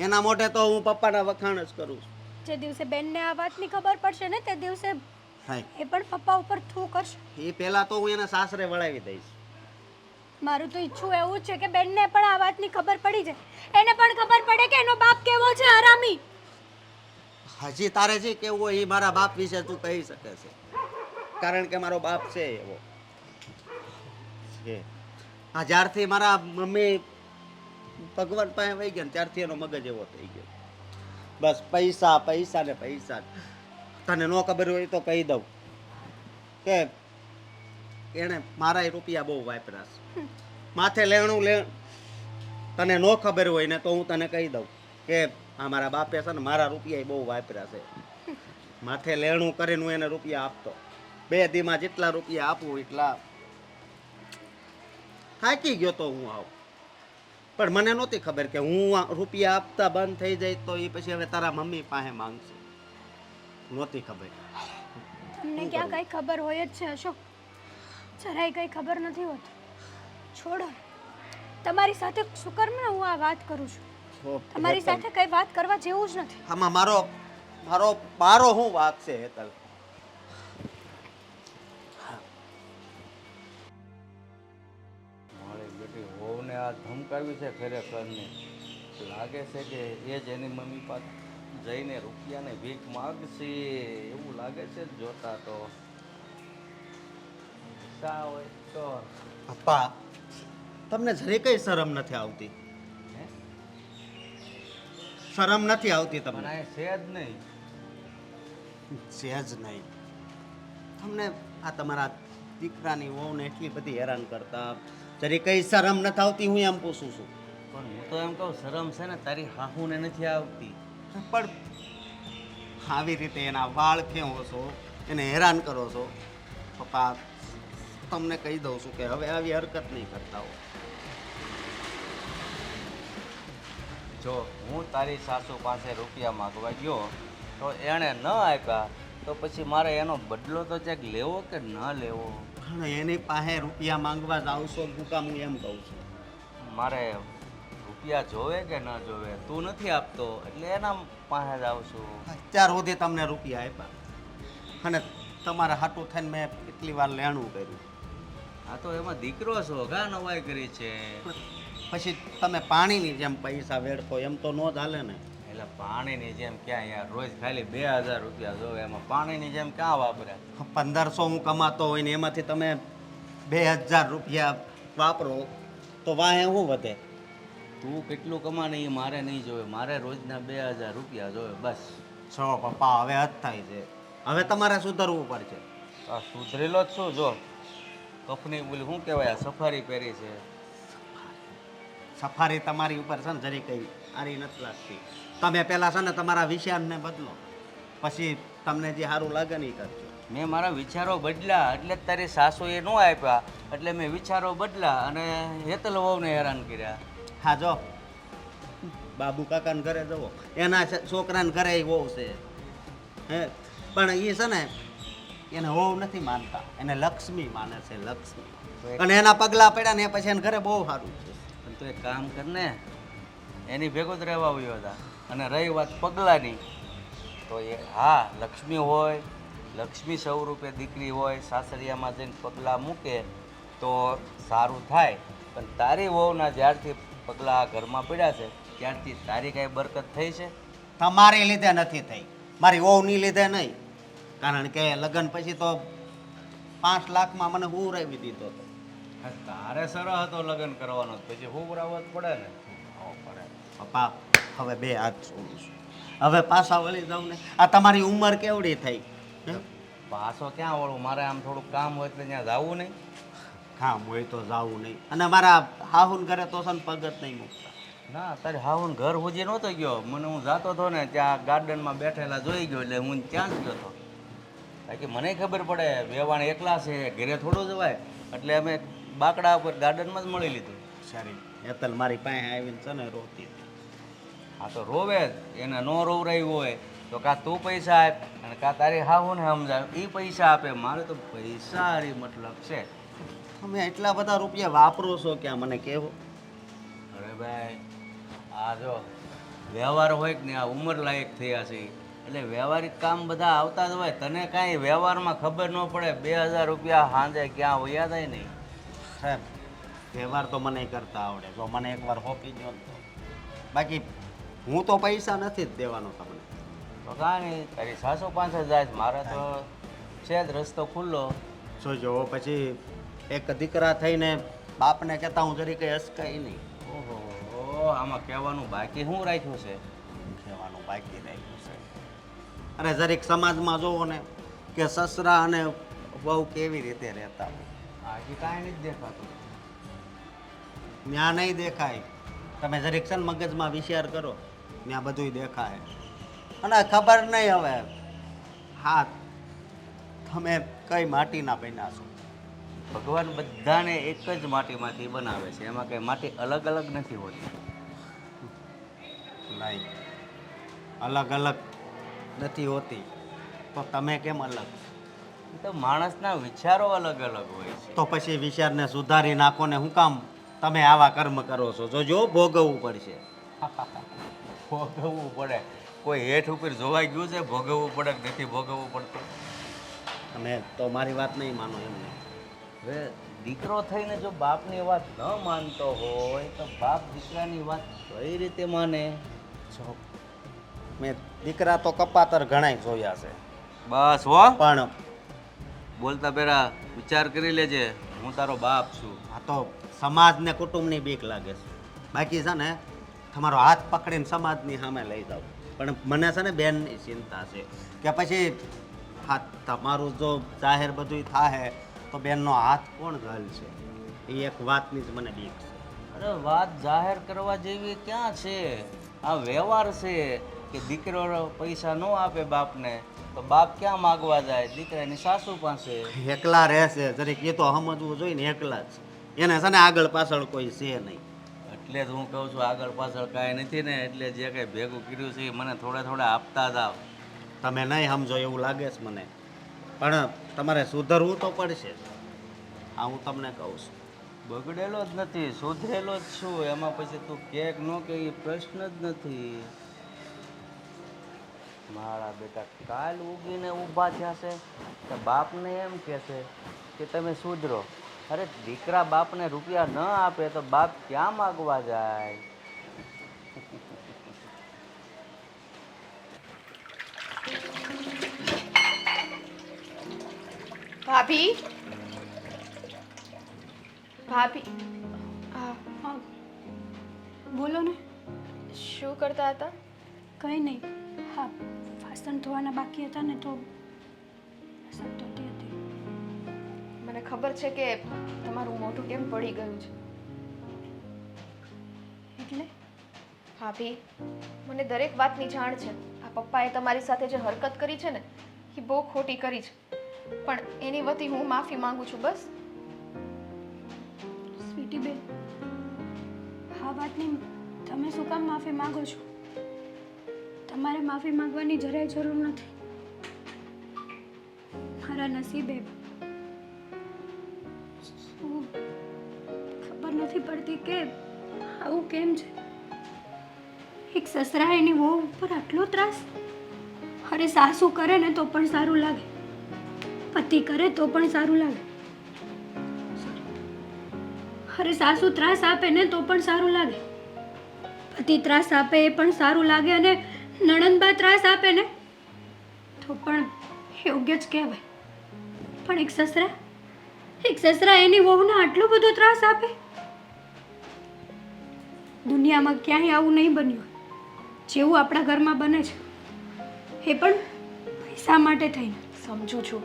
એના મોઢે તો હું પપ્પાના વખાણ જ કરું છું. જે દિવસે બેનને આ વાતની ખબર પડશે ને તે દિવસે હા એ પણ પપ્પા ઉપર થૂ કરશે. એ પહેલા તો હું એને સાસરે વળાવી દઈશ. મારું તો ઈચ્છું એવું જ છે કે બેનને પણ આ વાતની ખબર પડી જાય, એને પણ ખબર પડે કે એનો બાપ કેવો છે, હરામી. હજી તારે જે કેવું હોય એ મારા બાપ વિશે તું કહી શકે છે, કારણ કે મારો બાપ છે એવો છે. આ જ્યારથી મારા મમ્મી ભગવાન પાસે વહી ગયા ને ત્યારથી એનો મગજ એવો થઈ ગયો. બસ પૈસા પૈસા ને પૈસા. તને ન ખબર હોય તો કહી દઉં કે એણે મારા રૂપિયા બહુ વાપર્યા છે. માથે લેણું લે. તને ન ખબર હોય ને તો હું તને કહી દઉં કે આ મારા બાપે છે ને મારા રૂપિયા બહુ વાપર્યા છે. માથે લેણું કરીને હું એને રૂપિયા આપતો. 2 દીમાં જેટલા રૂપિયા આપું એટલા થાકી ગયો તો હું આવું. પણ મને નહોતી ખબર કે હું આ રૂપિયા આપતા બંધ થઈ જાય તો એ પછી હવે તારા મમ્મી પાસે માંગશે. નહોતી ખબર. તમને ક્યાં કઈ ખબર હોય જ છે અશોક? જરાય કઈ ખબર નથી હોતી. છોડો, તમારી સાથે શું કામ હું આ વાત કરું છું? તમારી સાથે કઈ વાત કરવા જેવું જ નથી. આમાં મારો મારો મારો શું વાક છે હેતલ? મારી બેટી વહુને આ ધમકાવી છે ખરેખરની. લાગે છે કે એ જ એની મમ્મી પાસે જઈને રૂપિયાને ભીખ માગશે એવું લાગે છે જોતા તો. સા હોય તો પપ્પા, તમને જરી કઈ શરમ નથી આવતી? હે? શરમ નથી આવતી પણ તમને? આ છે જ નહીં. છે જ નહીં. તમને આ તમારા દીકરાની વહુને એટલી બધી હેરાન કરતા જરી કઈ શરમ નથી આવતી? હું એમ પૂછું છું. પણ હું તો એમ કહું શરમ છે ને તારી હાહુને નથી આવતી. પણ આવી રીતે એના વાળ ફેંવો છો, એને હેરાન કરો છો. પપ્પા, તમને કહી દઉં છું કે હવે આવી હરકત નહીં કરતા હો. જો હું તારી સાસુ પાસે રૂપિયા માગવા ગયો તો એણે ન આપ્યા તો પછી મારે એનો બદલો તો ચેક લેવો કે ન લેવો? પણ એની પાસે રૂપિયા માંગવા જાવ છો ભૂકા, હું એમ કહું છું. મારે રૂપિયા જોવે કે ન જોવે? તું નથી આપતો એટલે એના પાસે જ આવું છું. અત્યાર સુધી તમને રૂપિયા આપ્યા અને તમારા હાટું થઈને મેં કેટલી વાર લેણું કર્યું. હા તો એમાં દીકરો છો, ઘા નવાઈ કરી છે. પછી તમે પાણીની જેમ પૈસા વેડફો એમ તો ન જ હાલે ને. એટલે પાણીની જેમ ક્યાં યાર? રોજ ખાલી 2000 રૂપિયા જોવે, એમાં પાણીની જેમ ક્યાં વાપરે? 1500 હું કમાતો હોય ને એમાંથી તમે 2000 રૂપિયા વાપરો તો વાહે શું વધે? તું કેટલું કમાને એ મારે નહીં જોવે. મારે રોજના 2000 રૂપિયા જોવે બસ. છો પપ્પા, હવે હદ થાય છે. હવે તમારે સુધરવું પડશે. આ સુધરેલો જ શું? જો કફની બોલી શું કહેવાય, આ સફારી પહેરી છે. સફારી તમારી ઉપર છે ને જરી કઈ સારી નથી લાગતી. તમે પહેલાં છે ને તમારા વિચારને બદલો, પછી તમને જે સારું લાગે ને એ કરજો. મેં મારા વિચારો બદલ્યા એટલે જ તારી સાસુએ ન આપ્યા એટલે મેં વિચારો બદલ્યા અને હેતલ વહુને હેરાન કર્યા. હા જો બાબુ કાકાને ઘરે જવો, એના છોકરાને ઘરે વહુ છે હે, પણ એ છે ને એને વહુ નથી માનતા, એને લક્ષ્મી માને છે, લક્ષ્મી. અને એના પગલા પડ્યા ને પછી એને ઘરે બહુ સારું છે. પણ તું એક કામ કર ને, એની ભેગો જ રહેવા આવ્યો હતા. અને રહી વાત પગલાની, તો એ હા લક્ષ્મી હોય, લક્ષ્મી સ્વરૂપે દીકરી હોય, સાસરિયામાં જઈને પગલાં મૂકે તો સારું થાય. પણ તારી વહુના જ્યારથી પગલાં ઘરમાં પડ્યા છે ત્યારથી તારી કાંઈ બરકત થઈ છે? તમારી લીધે નથી થઈ, મારી વહુની લીધે નહીં. કારણ કે લગ્ન પછી તો 5 લાખમાં મને ઉરાવી દીધો હતો. હા, તારે સરસ હતો લગ્ન કરવાનો, પછી હું ઉરાવવા જ પડે ને. પડે. પપ્પા, હવે 2 હાથ છોડું છું. હવે પાછા વળી જાઉં ને. આ તમારી ઉંમર કેવડી થઈ? પાછો ક્યાં વળું? મારે આમ થોડુંક કામ હોય એટલે ત્યાં જવું નહીં. કામ હોય તો જાવું નહીં. અને મારા હાહુન ઘરે તો છે ને પગ જ નહીં મૂકતા. ના, તારે હાવન ઘર સુધી નહોતો ગયો. મને હું જાતો હતો ને ત્યાં ગાર્ડનમાં બેઠેલા જોઈ ગયો એટલે હું ત્યાં જ ગયો હતો. બાકી મને ખબર પડે વેવાણ એકલા છે, ઘરે થોડું જવાય, એટલે અમે બાકડા ઉપર ગાર્ડનમાં જ મળી લીધું. સારી હેતલ મારી પાસે આવીને છે ને રોતી હતી. આ તો રોવે જ. એને ન રોવરાયું હોય તો કાં તું પૈસા આપ અને કાં તારી હાહુને સમજાવ એ પૈસા આપે. મારે તો પૈસા હારી મતલબ છે. તમે એટલા બધા રૂપિયા વાપરો છો ક્યાં મને કહેવો? અરે ભાઈ, આ જો વ્યવહાર હોય કે ને આ ઉંમર લાયક થયા છે એટલે વ્યવહારિક કામ બધા આવતા જ હોય. તને કાંઈ વ્યવહારમાં ખબર ન પડે 2000 રૂપિયા સાંજે ક્યાં વયા જાય નહીં. સાહેબ, વ્યવહાર તો મને કરતા આવડે, જો મને એકવાર હોપી દો તો. બાકી હું તો પૈસા નથી જ દેવાનો તમને. તો કાંઈ નહીં, તારી સાસુ પાસે જાય છે, મારે તો છે જ રસ્તો ખુલ્લો. જોજો પછી એક દીકરા થઈને બાપને કહેતા હું જરી કંઈ અસકાઈ નહીં. ઓહો, આમાં કહેવાનું બાકી શું રાખ્યું છે? કહેવાનું બાકી રાખ્યું છે. અરે જરીક સમાજમાં જોવો ને કે સસરા અને વહુ કેવી રીતે રહેતા હોય. બાકી કાંઈ નથી દેખાતું. ત્યાં નહીં દેખાય. તમે જરીક છે ને મગજમાં વિચાર કરો, ત્યાં બધુંય દેખાય. અને ખબર નહીં હવે હા તમે કઈ માટીના બન્યા છો. ભગવાન બધાને એક જ માટીમાંથી બનાવે છે, એમાં કંઈ માટી અલગ અલગ નથી હોતી. નહીં અલગ અલગ નથી હોતી તો તમે કેમ અલગ? એ તો માણસના વિચારો અલગ અલગ હોય છે. તો પછી વિચારને સુધારી નાખો ને હું કામ તમે આવા કર્મ કરો છો? જો ભોગવવું પડશે. ભોગવવું પડે? કોઈ હેઠ ઉપર જોવાઈ ગયું છે ભોગવવું પડે કે નથી ભોગવવું પડતું? તમે તો મારી વાત નહીં માનો એમ નહીં. હવે દીકરો થઈને જો બાપની વાત ન માનતો હોય તો બાપ દીકરાની વાત કઈ રીતે માને? જો મેં દીકરા તો કપાતર ઘણાય જોયા છે, બસ હો, પણ બોલતા પહેલા વિચાર કરી લેજે, હું તારો બાપ છું. આ તો સમાજ ને કુટુંબની બીક લાગે છે. બાકી છે ને તમારો હાથ પકડીને સમાજની સામે લઈ જાઓ. પણ મને છે ને બેનની ચિંતા છે કે પછી હા તમારું જો જાહેર બધું થાય તો બેનનો હાથ કોણ ઘાલ છે? એ એક વાતની જ મને બીક છે. અરે વાત જાહેર કરવા જેવી ક્યાં છે? આ વ્યવહાર છે કે દીકરો પૈસા ન આપે બાપને તો બાપ ક્યાં માગવા જાય? દીકરાની સાસુ પાસે. એકલા રહેશે જરીક એ તો સમજવું જોઈએ ને, એકલા જ છે. એને છે ને આગળ પાછળ કોઈ છે નહીં. એટલે જ હું કહું છું આગળ પાછળ કાંઈ નથી ને, એટલે જે કંઈ ભેગું કર્યું છે એ મને થોડા થોડા આપતા જાવ. તમે નહીં સમજો એવું લાગે છે મને, પણ તમારે સુધરવું તો પડશે. હા હું તમને કહું છું. બગડેલો જ નથી, સુધરેલો જ છું. એમાં પછી તું કેક ન કે એ પ્રશ્ન જ નથી. મારા બેટા કાલ ઉગીને ઊભા થયા છે તો બાપને એમ કહેશે કે તમે સુધરો. અરે દીકરા બાપને રૂપિયા ન આપે તો બાપ ક્યાં માગવા જાય? ભાભી ભાભી હા હા બોલો ને. શું કરતા હતા? કંઈ નહીં. હા વાસણ ધોવાના બાકી હતા ને તો વાસણ ધોતી હતી. મને ખબર છે કે તમારું મોઢું કેમ પડી ગયું છે. એટલે ભાભી મને દરેક વાતની જાણ છે. આ પપ્પાએ તમારી સાથે જે હરકત કરી છે ને એ બહુ ખોટી કરી છે, પણ એની વતી હું માફી માંગુ છું. બસ સ્વીટી બેન, આ વાતની તમે શું કામ માફી માંગો છો? તમારે માફી માંગવાની જરાય જરૂર નથી. મારા નસીબે શું ખબર નથી પડતી કે આવું કેમ છે. એક સસરા એની વહુ ઉપર આટલો ત્રાસ. અરે સાસુ કરે ને તો પણ સારું લાગે, પતિ કરે તો પણ સારું લાગે. અરે સાસુ ત્રાસ આપે ને તો પણ સારું લાગે, પતિ ત્રાસ આપે એ પણ સારું લાગે, અને નણંદબા ત્રાસ આપે ને તો પણ યોગ્ય જ કહેવાય. પણ એક સસરા એની વહુને આટલો બધો ત્રાસ આપે? દુનિયામાં ક્યાંય આવું નહીં બન્યું જેવું આપણા ઘરમાં બને છે, એ પણ પૈસા માટે થઈને. સમજુ છું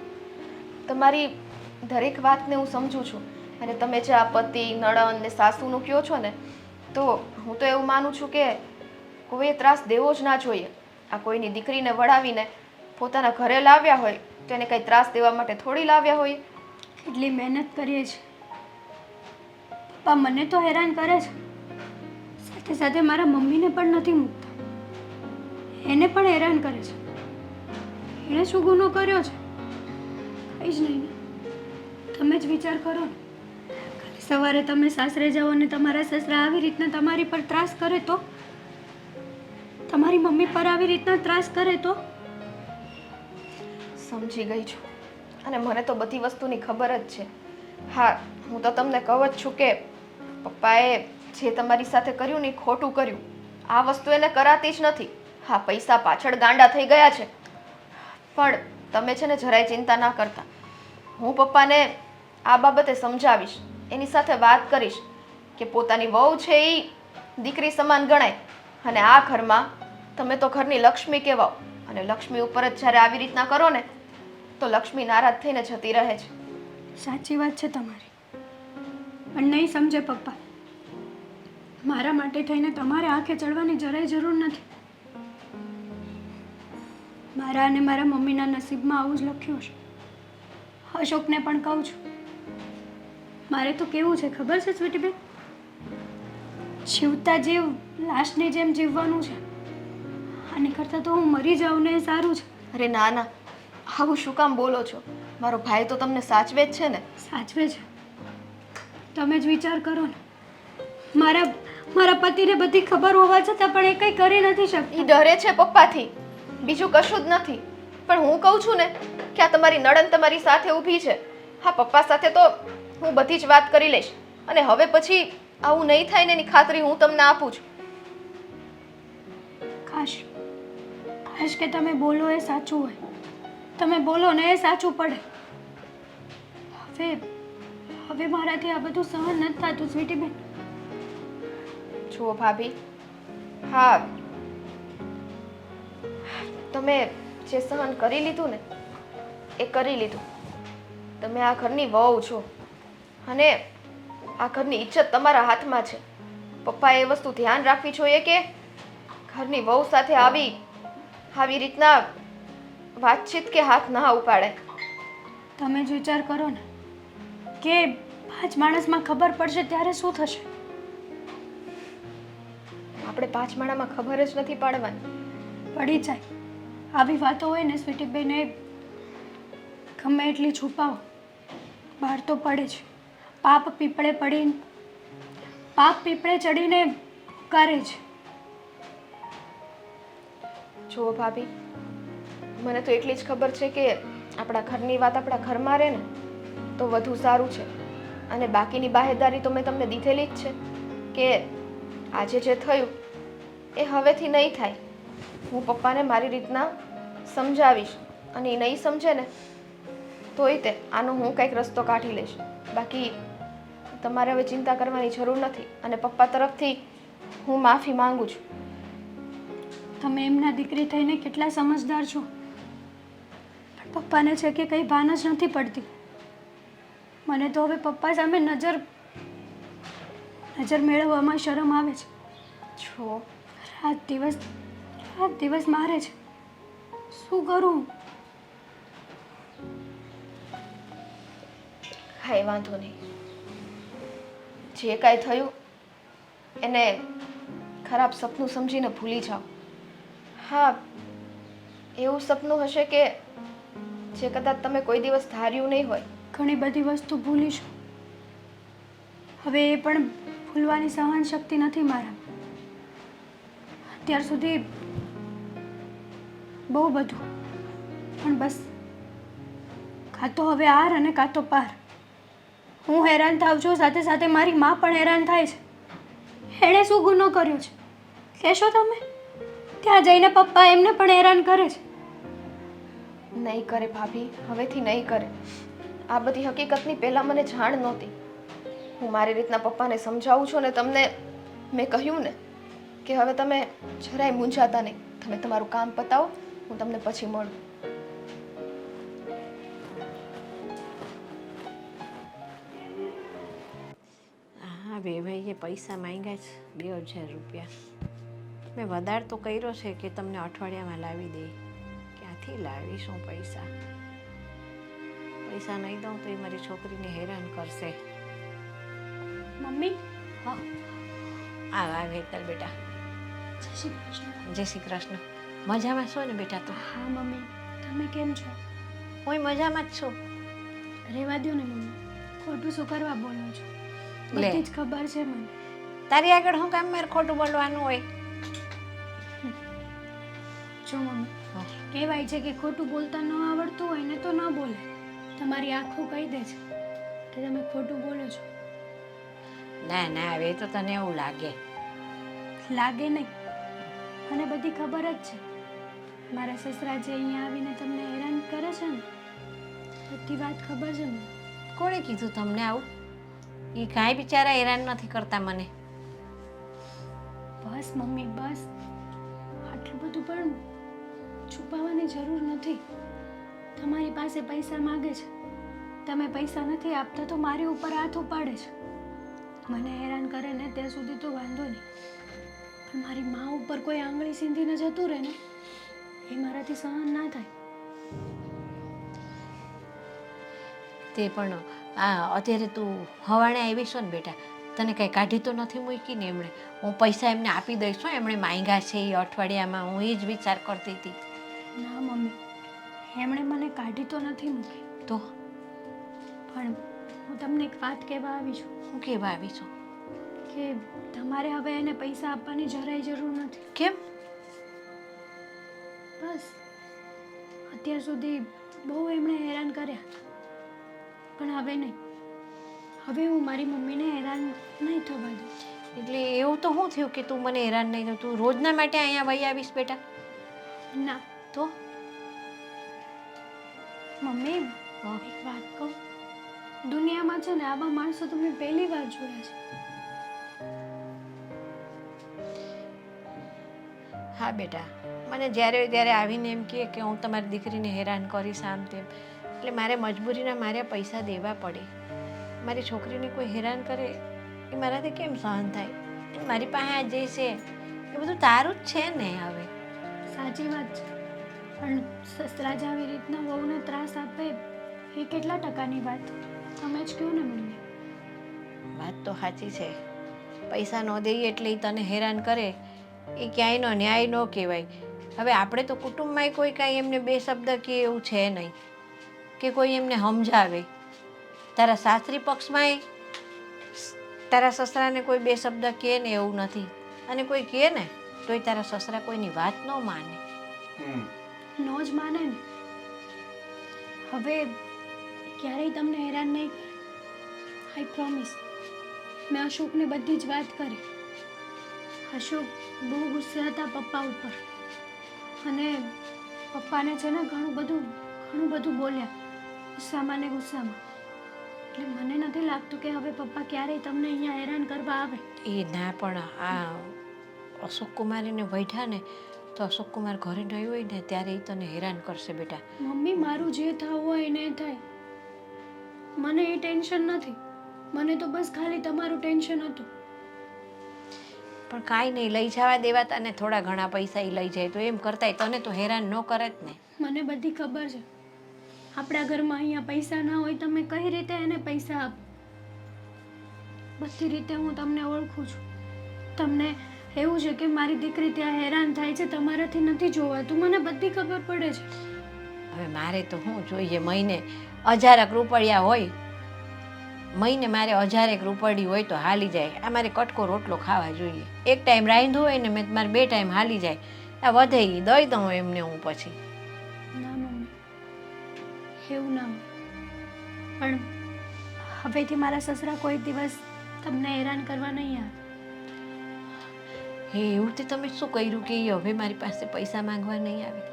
તમારી દરેક વાતને, હું સમજુ છું. અને તમે જે આ પતિ નણંદ ને સાસુનું કહો છો ને, તો હું તો એવું માનું છું કે કોઈએ ત્રાસ દેવો જ ના જોઈએ. આ કોઈની દીકરીને વળાવીને પોતાના ઘરે લાવ્યા હોય તો એને કંઈ ત્રાસ દેવા માટે થોડી લાવ્યા હોય. એટલી મહેનત કરીએ છીએ. પપ્પા મને તો હેરાન કરે છે, સાથે સાથે મારા મમ્મીને પણ નથી મૂકતા, એને પણ હેરાન કરે છે. એણે શું ગુનો કર્યો છે? કંઈ જ નહીં ને. તમે જ વિચાર કરો ને. કાલે સવારે તમે સાસરે જાઓ અને તમારા સસરા આવી રીતના તમારી પર ત્રાસ કરે તો, તમારી મમ્મી પર આવી રીતના ત્રાસ કરે તો? સમજી ગઈ છું, અને મને તો બધી વસ્તુની ખબર જ છે. હા, હું તો તમને કહું જ છું કે પપ્પાએ જે તમારી સાથે કર્યું ને એ ખોટું કર્યું. આ વસ્તુ એને કરાતી જ નથી. હા પૈસા પાછળ ગાંડા થઈ ગયા છે, પણ તમે છે ને જરાય ચિંતા ના કરતા. હું પપ્પાને આ બાબતે સમજાવીશ, એની સાથે વાત કરીશ કે પોતાની વહુ છે એ દીકરી સમાન ગણાય, અને આ ઘરમાં તમે તો ઘરની લક્ષ્મી કહેવાઓ, અને લક્ષ્મી ઉપર જ જ્યારે આવી રીતના કરો ને તો લક્ષ્મી નારાજ થઈને જતી રહે છે. સાચી વાત છે તમારી, પણ નહીં સમજે પપ્પા. મારા માટે થઈને તમારે આંખે ચડવાની જરાય જરૂર નથી. મારા અને મારા મમ્મીના નસીબમાં આવું જ લખ્યું છે. અશોકને પણ કહું છું, મારે તો કેવું છે ખબર છે સ્વીટીબેન? જીવતા જીવ લાશની જેમ જીવવાનું છે. આની કરતાં તો હું મરી જાઉં ને એ સારું છે. અરે ના ના, આવું શું કામ બોલો છો? મારો ભાઈ તો તમને સાચવે જ છે ને. સાચવે છે. તમે જ વિચાર કરો ને, મારા પતિને બધી ખબર હોવા છતાં પણ એ કંઈ કરી નથી શકતી. એ ડરે છે પપ્પાથી, બીજું કશું જ નથી. પણ હું કહું છું ને કે આ તમારી નણંદ તમારી સાથે ઊભી છે. હા, પપ્પા સાથે તો હું બધી જ વાત કરી લઈશ, અને હવે પછી આવું નહીં થાય ને એની ખાતરી હું તમને આપું છું. કાશ કે તમે બોલો એ સાચું હોય. તમે બોલો ને એ સાચું પડે. હવે મારાથી આ બધું સહન નથી થતું સ્વીટીબેન. જુઓ ભાભી, હા તમે જે સહન કરી લીધું ને એ કરી લીધું. તમે આ ઘરની વહુ છો, અને આ ઘરની ઇજ્જત તમારા હાથમાં છે. પપ્પાએ એ વસ્તુ ધ્યાન રાખવી જોઈએ કે ઘરની વહુ સાથે આવી રીતના વાતચીત કે હાથ ના ઉપાડે. તમે જ વિચાર કરો ને કે 5 માણસમાં ખબર પડશે ત્યારે શું થશે? આપણે 5 માળામાં ખબર જ નથી પાડવાની. પડી જાય. આવી વાતો હોય ને સ્વીટીબેન, એ ગમે એટલી છુપાવો, બહાર તો પડે છે. પાપ પીપળે ચડીને કરે છે. જુઓ ભાભી, મને તો એટલી જ ખબર છે કે આપણા ઘરની વાત આપણા ઘરમાં રહે ને તો વધુ સારું છે. અને બાકીની બાહેદારી તો મેં તમને દીધેલી જ છે કે આજે જે થયું એ હવેથી નહીં થાય. હું પપ્પાને મારી રીતના સમજાવીશ, અને એ નહીં સમજે ને તોય તે આનો હું કંઈક રસ્તો કાઢી લઈશ. બાકી તમારે હવે ચિંતા કરવાની જરૂર નથી, અને પપ્પા તરફથી હું માફી માંગુ છું. તમે એમના દીકરી થઈને કેટલા સમજદાર છો, પણ પપ્પાને છે કે કંઈ ભાન જ નથી પડતી. મને તો હવે પપ્પા સામે નજર મેળવવામાં શરમ આવે છે. છો રાત દિવસ મારે છે. શું કરું? કાંઈ વાંધો નહીં. જે કાંઈ થયું એને ખરાબ સપનું સમજીને ભૂલી જાઓ. હા, એવું સપનું હશે કે જે કદાચ તમે કોઈ દિવસ ધાર્યું નહીં હોય. ઘણી બધી વસ્તુ ભૂલીશું. હવે એ પણ ભૂલવાની સહન શક્તિ નથી મારા. અત્યાર સુધી બહુ બધું, પણ બસ કાં તો હવે આર અને કાં તો પાર. હું હેરાન થાઉં છું, સાથે સાથે મારી માં પણ હેરાન થાય છે. એણે શું ગુનો કર્યો છે કહેશો તમે? ત્યાં જઈને પપ્પા એમને પણ હેરાન કરે છે. નહીં કરે ભાભી, હવેથી નહીં કરે. આ બધી હકીકતની પહેલાં મને જાણ નહોતી. હું મારી રીતના પપ્પાને સમજાવું છું, ને તમને મેં કહ્યું ને કે હવે તમે જરાય મૂંઝાતા નહીં. તમે તમારું કામ પતાવો, હું તમને પછી મળું. હા, ભાઈએ પૈસા માંગ્યા છે 2000 રૂપિયા. મેં વધાર તો કર્યો છે કે તમને અઠવાડિયામાં લાવી દે. ક્યાંથી લાવીશું પૈસા નહીં દઉં તો એ મારી છોકરીને હેરાન કરશે. મમ્મી, હા, આ હેતલ બેટા. જય શ્રી કૃષ્ણ. મજામાં છો ને બેટા? તો હા મમ્મી, તમે કેમ છો? હું મજામાં જ છું. રહેવા દો ને મમ્મી, ખોટું શું કરવા બોલો છો? લે, બધી જ ખબર છે મને. તારી આગળ હું કામ મારે ખોટું બોલવાનું હોય? જો મમ્મી, કહેવાય છે કે ખોટું બોલતા ન આવડતું હોય ને તો ન બોલે. તમારી આંખો કહી દે છે કે તમે ખોટું બોલો છો. ના ના, હવે તો તને એવું લાગે. લાગે નહીં, મને બધી ખબર જ છે. મારા સસરા જે અહીંયા આવીને તમને હેરાન કરે છે ને, બધી વાત ખબર છે મને. કોણે કીધું તમને આવું? એ કાંઈ બિચારા હેરાન નથી કરતા મને. બસ મમ્મી બસ, આટલું બધું પણ છુપાવવાની જરૂર નથી. તમારી પાસે પૈસા માગે છે, તમે પૈસા નથી આપતા તો મારી ઉપર હાથ ઉપાડે છે. મને હેરાન કરે ને ત્યાં સુધી તો વાંધો નહીં, પણ મારી મા ઉપર કોઈ આંગળી સીંધીને જતું રહે ને, એ મારાથી સહન ના થાય. તે પણ અત્યારે તું હવાણે આવી છો ને બેટા, તને કાંઈ કાઢી તો નથી મૂકી ને એમણે? હું પૈસા એમને આપી દઈશ હો, એમણે માંગ્યા છે એ અઠવાડિયામાં. હું એ જ વિચાર કરતી હતી. ના મમ્મી, એમણે મને કાઢી તો નથી મૂકી, તો પણ હું તમને એક વાત કહેવા આવી છું હું કહેવા આવી છું. કે તમારે હવે એને પૈસા આપવાની જરાય જરૂર નથી. કેમ? બસ અત્યાર સુધી બહુ એમણે હેરાન કર્યા, પણ હવે નહીં. હવે હું મારી મમ્મીને હેરાન નહીં થવા દઉં. એટલે એવું તો શું થયું કે તું મને હેરાન નહીં થયું? તું રોજના માટે અહીંયા વહી આવીશ બેટા? ના તો મમ્મી, એક વાત કહું, દુનિયામાં છે ને આવા માણસો તો મેં પહેલી વાર જોયા છે. હા બેટા, મને જ્યારે ત્યારે આવીને એમ કહે કે હું તમારી દીકરીને હેરાન કરીશ આમ તેમ, એટલે મારે મજબૂરીના મારે પૈસા દેવા પડે. મારી છોકરીને કોઈ હેરાન કરે એ મારાથી કેમ સહન થાય? અને મારી પાસે આ જે છે એ બધું તારું જ છે ને. હવે સાચી વાત છે, પણ સસરા જ આવી રીતના વહુને ત્રાસ આપે એ કેટલા ટકાની વાત? તમે જ કહો ને મમ્મી. વાત તો સાચી છે. પૈસા ન દઈએ એટલે એ તને હેરાન કરે એ ક્યાંયનો ન્યાય ન કહેવાય. હવે આપણે તો કુટુંબમાં કોઈ કાંઈ એમને બે શબ્દ કે એવું છે નહીં, કે કોઈ એમને સમજાવે. તારા સાસરી પક્ષમાંય તારા સસરાને કોઈ બે શબ્દ કહે ને એવું નથી, અને કોઈ કહે ને તોય તારા સસરા કોઈની વાત ન માને. નો જ માને ને. હવે ક્યારેય તમને હેરાન નહીં કરે, આઈ પ્રોમિસ. મેં અશોકને બધી જ વાત કરી. અશોક બહુ ગુસ્સે હતા પપ્પા ઉપર, અને પપ્પાને છે ને ઘણું બધું બોલ્યા, ગુસ્સામાં ને ગુસ્સામાં. એટલે મને નથી લાગતું કે હવે પપ્પા ક્યારેય તમને અહીંયા હેરાન કરવા આવે. એ ના, પણ આ અશોક કુમારીને વૈઠા ને તો અશોક કુમાર ઘરે નહીં હોય ને ત્યારે એ તને હેરાન કરશે બેટા. મમ્મી, મારું જે થવું હોય ને થાય, મને એ ટેન્શન નથી. મને તો બસ ખાલી તમારું ટેન્શન હતું. પણ કાંઈ નહીં, લઈ જવા દેવા તને થોડા ઘણા પૈસા એ લઈ જાય તો એમ કરતાંય તને તો હેરાન ન કરે જ ને. મને બધી ખબર છે. આપણા ઘરમાં અહીંયા પૈસા ના હોય, તમે કઈ રીતે એને પૈસા આપો? બધી રીતે હું તમને ઓળખું છું. તમને એવું છે કે મારી દીકરી ત્યાં હેરાન થાય છે, તમારાથી નથી જોવાતું. મને બધી ખબર પડે છે. હવે મારે તો શું જોઈએ? મહિને 1000 રૂપિયા હોય, મહિને મારે 1000 રૂપિયા હોય તો હાલી જાય. આ મારે કટકો રોટલો ખાવા જોઈએ. એક ટાઈમ રાંધવું હોય ને મેં મારે 2 ટાઈમ હાલી જાય. આ વધે એ દઈ દઉં એમને હું પછી. ના મમ્મી, એવું ના હોય. પણ હવેથી મારા સસરા કોઈ દિવસ તમને હેરાન કરવા નહીં આવે. હે, એવું તે તમે શું કર્યું કે એ હવે મારી પાસે પૈસા માંગવા નહીં આવે?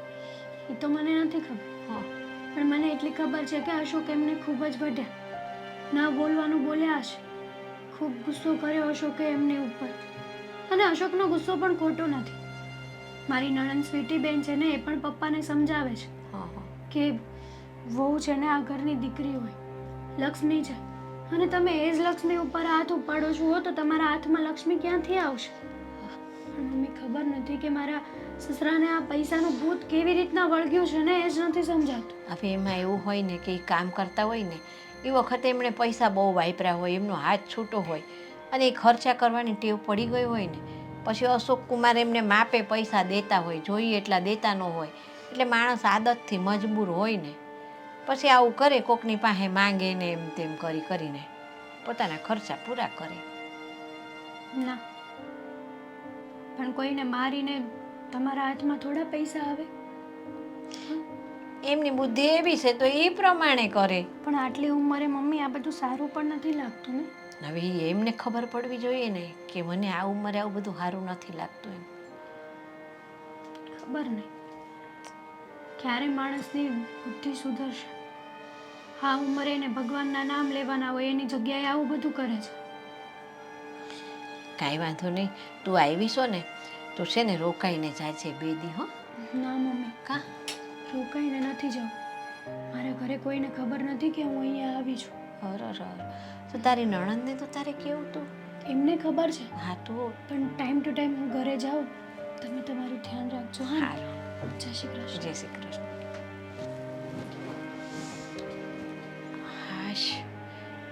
એ તો મને નથી ખબર, હા, પણ મને એટલી ખબર છે કે અશોક એમને ખૂબ જ વઢ્યા. ના બોલવાનું બોલ્યા હશે, ખૂબ ગુસ્સો કર્યો અશોકે એમની ઉપર. અને અશોકનો ગુસ્સો પણ ખોટો નથી. મારી નણંદ સ્વીટી બેન છે ને, એ પણ પપ્પાને સમજાવે છે હા, હા. કે વહુ છે ને આ ઘરની દીકરી હોય, લક્ષ્મી છે, અને તમે એ જ લક્ષ્મી ઉપર હાથ ઉપાડો છો તો તમારા હાથમાં લક્ષ્મી ક્યાંથી આવશે? પણ મમ્મી, ખબર નથી કે મારા સસરાને આ પૈસાનું ભૂત કેવી રીતના વળગ્યું છે ને, એ જ નથી સમજાતું. હવે એમાં એવું હોય ને કે એ કામ કરતા હોય ને એ વખતે એમણે પૈસા બહુ વાપર્યા હોય, એમનો હાથ છૂટો હોય અને એ ખર્ચા કરવાની ટેવ પડી ગઈ હોય ને, પછી અશોક કુમાર એમને માપે પૈસા દેતા હોય, જોઈએ એટલા દેતા ન હોય, એટલે માણસ આદતથી મજબૂર હોય ને પછી આવું કરે, કોકની પાસે માંગે ને એમ તેમ કરીને પોતાના ખર્ચા પૂરા કરે. ના, પણ કોઈને મારીને તમારા હાથમાં થોડા પૈસા આવે? એમની બુદ્ધિ એવી છે તો એ પ્રમાણે કરે. પણ આટલી ઉંમરે મમ્મી આ બધું સારું પણ નથી લાગતું ને. હવે એમને ખબર પડવી જોઈએ ને કે મને આ ઉંમરે આવું બધું સારું નથી લાગતું એમ. ખબર નહીં ક્યારે માણસની બુદ્ધિ સુધરશે. હા ઉંમરે એને ભગવાનના નામ લેવાના હોય એની જગ્યાએ આવું બધું કરે છે. કાંઈ વાંધો નહીં, તું આવી છો ને તો છે ને રોકાઈને જાય છે 2 દી હો. ના મમ્મી, કા રોકાઈને નથી જવું. મારા ઘરે કોઈને ખબર નથી કે હું અહીંયા આવી છું. તો તારી નણંદને તો તારે કેવું તું? એમને ખબર છે, હા તો પણ ટાઈમ ટુ ટાઈમ હું ઘરે જાઉં. તમે તમારું ધ્યાન રાખજો. હા, સારું. જય શ્રી કૃષ્ણ. જય શ્રી કૃષ્ણ. હાશ,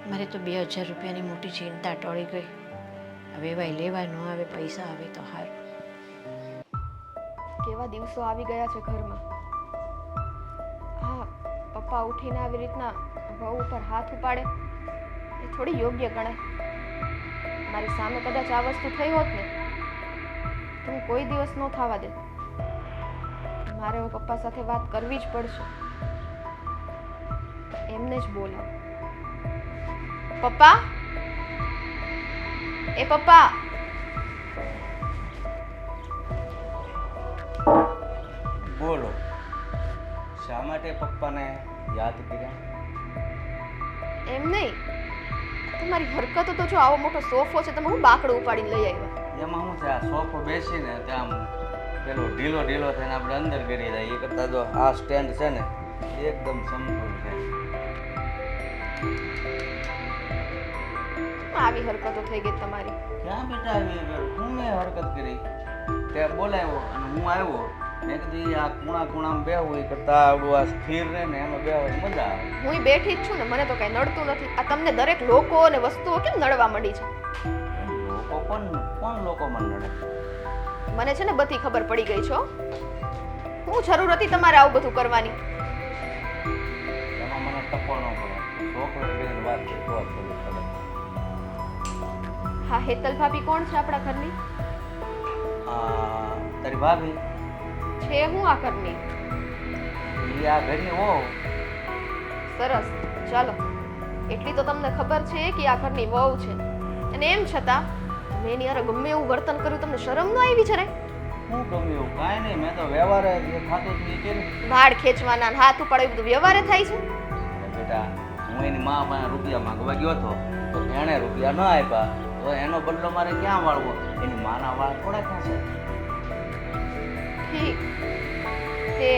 મારે તો 2000 રૂપિયાની મોટી ચિંતા ટળી ગઈ. હવે ભાઈ લેવા ન આવે, પૈસા આવે તો સારું. કેવા દિવસો આવી ગયા છે ઘરમાં. હા, પપ્પા ઉઠીને આવી રીતના વહુ ઉપર હાથ ઉપાડે એ થોડી યોગ્ય ગણાય. મારી સામે કદાચ આ વસ્તુ થઈ હોત ને તો હું કોઈ દિવસ ન થવા દે. મારે હવે પપ્પા સાથે વાત કરવી જ પડશે. એમને જ બોલાવ. પપ્પા, એ પપ્પા. બોલો, શા માટે પપ્પાને યાદ કર્યા? એમ નહીં, તમારી હરકતો તો જો આવો મોટો સોફો છે, તમે હું બાકડો ઉપાડીને લઈ આવ્યા. એમાં શું છે, આ સોફો બેસીને ત્યાં પેલો ઢીલો થઈને આપણે અંદર ગરી જાય એ કરતાં જો આ સ્ટેન્ડ છે ને એકદમ સમતોલ છે. આવી હરકતો થઈ ગઈ તમારી. ક્યાં બેટા આવી હું મેં હરકત કરી? તે બોલાવ્યો અને હું આવ્યો. મેં કીધું આ ખૂણામાં બેહવું એ કરતાં આવડું આ સ્થિર રહે ને એમાં બેહવાની મજા આવે. હું બેઠી જ છું ને, મને તો કઈ નડતું નથી. આ તમને દરેક લોકો અને વસ્તુઓ કેમ નડવા માંડી છે? લોકો કોણ લોકોમાં નડે? મને છે ને બધી ખબર પડી ગઈ છે. હું જરૂર હતી તમારે આવું બધું કરવાની? એમાં મને ટકો ન પડે. છોકરો કરીને વાત છે તો જ ખબર પડે. હા, હેતલ ભાભી કોણ છે આપણા ઘરની? તારી ભાભી છે હું આ ઘરની? એ આ ઘરની હો. સરસ, ચાલો. એટલી તો તમને ખબર છે કે આ ઘરની વહુ છે, અને એમ છતાં મેં એની હારે ગમે એવું વર્તન કર્યું, તમને શરમ ન આવી છે? શું ગમ્યું એવું? કાંઈ નહીં, મેં તો વ્યવહારે જે થતું હતું એ કર્યું. વાળ ખેંચવાના, હાથ ઉપાડે, બધું વ્યવહારે થાય છે. અને બેટા હું એની મા પાસે રૂપિયા માંગવા ગયો હતો તો એણે રૂપિયા ન આપ્યા તો એનો બદલો મારે ક્યાં વાળવો? એની માના વાળ થોડા ક્યાં છે? ઠીક, તે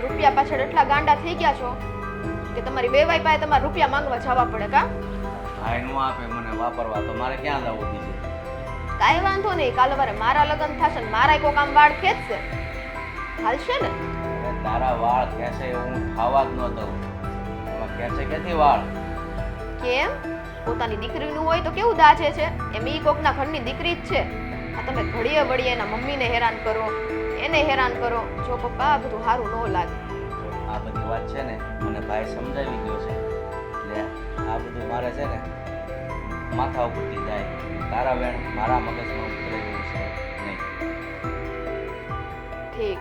રૂપિયા પાછળ એટલા ગાંડા થઈ ગયા છો કે તમારી વેવાઈ પાસે તમારે રૂપિયા માંગવા જવા પડે કા? ભાઈ નું આપે મને વાપરવા તો મારે ક્યાં જવું બીજે? કાંઈ વાંધો નહીં, કાલે વારે મારા લગ્ન થશે ને મારા કોઈ કામ વાળ ખેંચશે, હાલશે ને? અરે તારા વાળ ખેંચે એવું હું ખાવા જ ન દઉં. એમાં ખેંચે ક્યાંથી વાળ? કેમ? પોતાની દીકરીનું હોય તો કેવું દાજે છે? એમ ઈ કોકના ઘરની દીકરી જ છે. આ તમે ઘડીએ વળીએ એના મમ્મીને હેરાન કરો, એને હેરાન કરો. જો પપ્પા, આ બધું સારું ન લાગે. આ બધી વાત છે ને મને ભાઈ સમજાવી ગયો છે એટલે આ બધું મારે છે ને માથા ઉપરથી જાય. તારા બેન મારા મગજમાં ઉતરે એવું છે નહીં. ઠીક,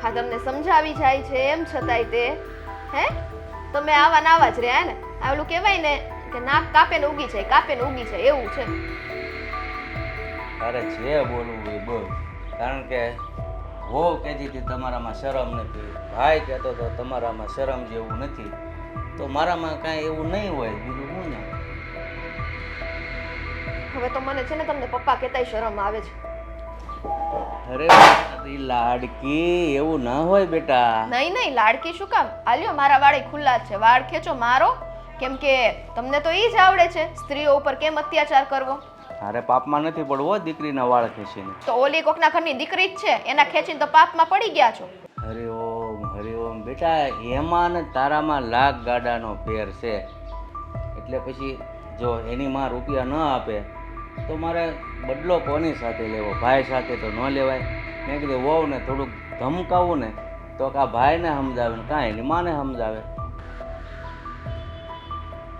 હા તમને સમજાવી જાય છે એમ છતાંય તે હે તમે આવા ને આવા જ રહ્યા ને. આ ઓલું કહેવાય ને કે નાક કાપે ને ઉગી જાય, કાપે ને ઉગી જાય, એવું છે. તારે જે બોલવું એ બોલ. કારણ કે વહુ કહેતી હતી તમારામાં શરમ નથી, ભાઈ કહેતો તો તમારામાં શરમ જેવું નથી, તો મારામાં કાંઈ એવું નહીં હોય બીજું શું ને? હવે તો મને છે ને તમને પપ્પા કહેતાય શરમ આવે છે. અરે મારી લાડકી, એવું ના હોય બેટા. નહીં નહીં, લાડકી શું કામ? આલ્યો, મારા વાળ ખુલ્લા જ છે, વાળ ખેંચો મારો. કેમ કે તમને તો ઈ જ આવડે છે સ્ત્રીઓ ઉપર કેમ અત્યાચાર કરવો. તારે પાપમાં નથી પડવો દીકરીના વાળ ખેંચીને. તો ઓલી કોકના ઘરની દીકરી જ છે, એના ખેંચીને તો પાપમાં પડી ગયા છો. હરિ ઓમ બેટા, એમાં ને તારામાં લાખ ગાડાનો ફેર છે. એટલે પછી જો એની માં રૂપિયા ન આપે તો મારે બદલો કોની સાથે લેવો? ભાઈ સાથે તો ન લેવાય. મેં કીધું વહુ ને થોડુંક ધમકાવું ને તો કાં ભાઈને સમજાવે ને કાં એની માને સમજાવે.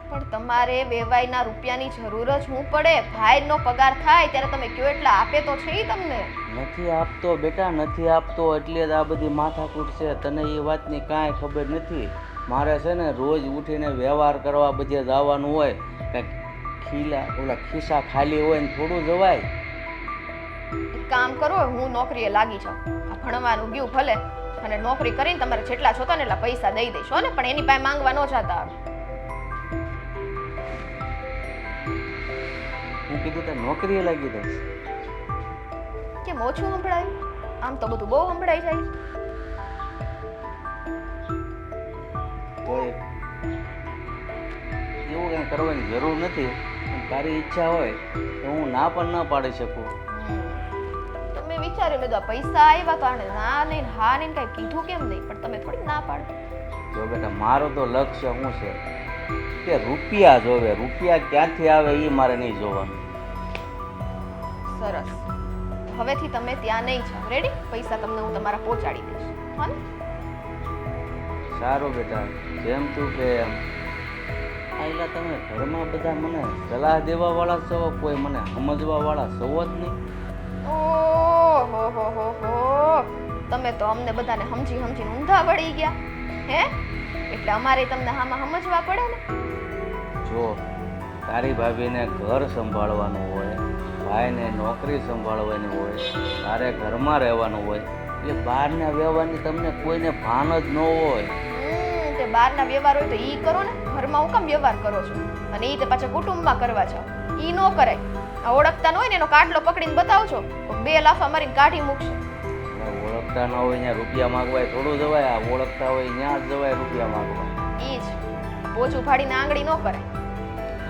પણ તમારે વેવાઈના રૂપિયાની જરૂર જ હું પડે? ભાઈનો પગાર થાય ત્યારે તમે કયો એટલા આપે તો છે ઈ તમને? નથી આપતો બેટા, નથી આપતો એટલે જ આ બધી માથાકૂટ છે. તને એ વાતની કાંઈ ખબર નથી. મારે છે ને રોજ ઉઠીને વ્યવહાર કરવા બધે જવાનું હોય. કંઈક ખીસા ખાલી હોય ને થોડું જવાય. કામ કરવું હોય હું નોકરીએ લાગી જાઉં. આ ભણવાનું ગયું ભલે, અને નોકરી કરીને તમારે જેટલા જોતા ને એટલા પૈસા દઈ દઈશ હો ને, પણ એની પાસે માંગવા ન જતા આવે. હું કીધું તે નોકરીએ લાગી દઈશ. કેમ ઓછું સંભળાયું? આમ તો બધું બહુ સંભળાઈ જાય. તો એવું કંઈ કરવાની જરૂર નથી. પણ તારી ઈચ્છા હોય તો હું ના પણ ના પાડી શકું. તો મેં વિચાર્યું, મેં કીધું આ પૈસા આવ્યા તો આને ના નહીં હા નહીં કઈ કીધું કેમ નહીં, પણ તમે થોડી ના પાડો. જો બેટા, મારો તો લક્ષ્ય શું છે કે રૂપિયા જોવે. રૂપિયા ક્યાંથી આવે એ મારે નહીં જોવાનું. સરસ. હવેથી તમે ત્યાં નહીં જાઓ. રેડી? પૈસા તમને હું તમારા પહોંચાડી દઈશ. હા ને? સારું બેટા, જેમ તું કે એમ. આયલા તમે ઘરમાં બધા મને સલાહ દેવા વાળા છો, કોઈ મને સમજવા વાળા છો જ નહીં. ઓહો, તમે તો અમને બધાને સમજીને ઊંધા વળી ગયા હે? એટલે અમારે તમને આમાં સમજવા પડે ને. જો તારી ભાભીને ઘર સંભાળવાનું હોય, ભાઈને નોકરી સંભાળવાની હોય, તારે ઘરમાં રહેવાનું હોય, એટલે બહારના વ્યવહારની તમને કોઈને ભાન જ ન હોય. તે બહારના વ્યવહાર હોય તો ઈ કરો ને. ઘરમાં હું કામ વ્યવહાર કરો છો? અને ઈ તે પાછા કુટુંબમાં કરવા છો. ઈ ન કરાય. આ ઓળખતા ન હોય ને એનો કાટલો પકડીને બતાવજો તો 2 લાફા મારીને કાઢી મૂકશે. ઓળખતા ન હોય ત્યાં રૂપિયા માંગવાય થોડું જવાય. આ ઓળખતા હોય ત્યાં જ જવાય રૂપિયા માંગવા. ઈ જ પોચું ફાડીને આંગળી ન કરાય.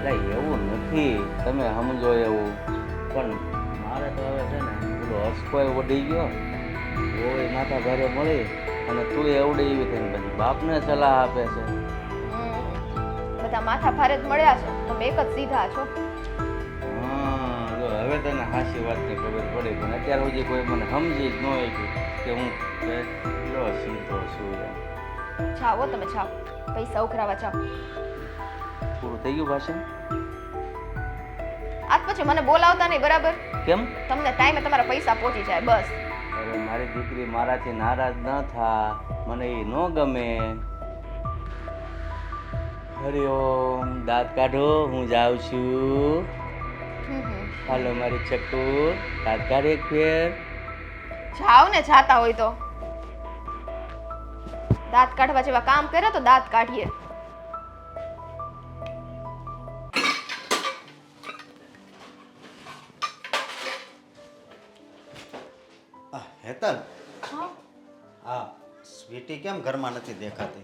એટલે એવું નથી, તમે સમજો એવું. પણ મારે તો હવે છે ને પેલો હસકોય વધી ગયો, ઓય માથા ભારે મળી, અને તું એવડી એવી થઈને પછી બાપને સલાહ આપે છે. બધા માથા ભારે જ મળ્યા છે, તમે એક જ સીધા છો. હા, જો હવે તને હાચી વાતની ખબર પડી, પણ અત્યાર સુધી કોઈ મને સમજી જ ન શક્યું કે હું કેટલો સીધો છું એમ. જાઓ તમે જાઓ, પૈસા ઉઘરાવા જાઓ. પૂરું થઈ ગયું ભાષણ? આજ પછી મને બોલાવતા નહીં, બરાબર? કેમ? તમને ટાઈમે તમારા પૈસા પહોંચી જાય બસ. અરે મારી દીકરી મારાથી નારાજ ન થા, મને એ ન ગમે. હરિઓમ, દાંત કાઢો, હું જાઉં છું. હાલો મારી ચક્કુ, દાંત કાઢ એક ફેર. જાઓ ને, જાતા હોય તો. દાંત કાઢવા જેવા કામ કરે તો દાંત કાઢીએ. હેતલ, હા સ્વીટી કેમ ઘરમાં નથી દેખાતી?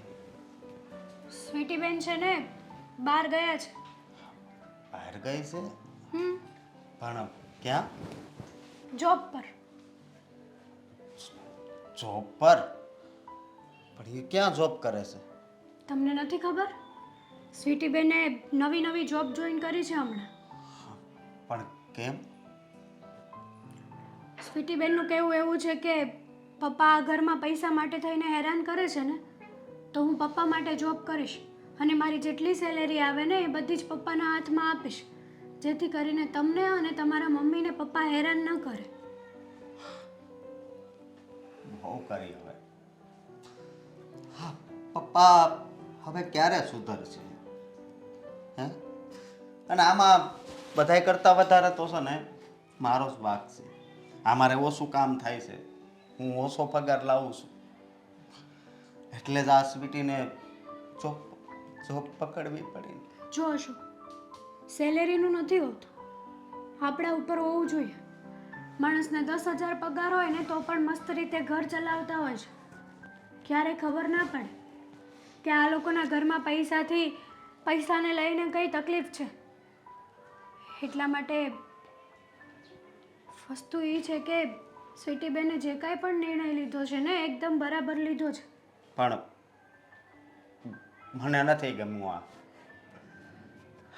સ્વીટી બેન છે ને બહાર ગયા છે. બહાર ગઈ છે? હમ, પણ ક્યાં? જોબ પર. જોબ પર? પણ એ ક્યાં જોબ કરે છે? તમને નથી ખબર? સ્વીટી બેને નવી જોબ જોઈન કરી છે હમણાં. પણ કેમ? સ્વીટી બેનનું કહેવું એવું છે કે પપ્પા આ ઘરમાં પૈસા માટે થઈને હેરાન કરે છે ને, તો હું પપ્પા માટે જોબ કરીશ અને મારી જેટલી સેલેરી આવે ને એ બધી જ પપ્પાના હાથમાં આપીશ, જેથી કરીને તમને અને તમારા મમ્મીને પપ્પા હેરાન ન કરે. બહુ કરી હવે. હા, પપ્પા હવે ક્યારે સુધરશે? હે? અને આમાં બધાય કરતાં વધારે તો છે ને મારો જ વાંક છે. અમારે ઓછું કામ થાય છે, હું ઓછો પગાર લાવું છું, એટલે જ આ સ્વીટીને જોબ પકડવી પડી. જો અશોક, સેલેરીનું નથી હોતું, આપણા ઉપર હોવું જોઈએ. માણસને 10,000 પગાર હોય ને તો પણ મસ્ત રીતે ઘર ચલાવતા હોય છે. ક્યારે ખબર ના પડે કે આ લોકોના ઘરમાં પૈસાને લઈને કઈ તકલીફ છે. એટલા માટે વસ્તુ એ છે કે સ્વીટીબેને જે કાંઈ પણ નિર્ણય લીધો છે ને એકદમ બરાબર લીધો છે. પણ મને નથી ગમ્યું આ.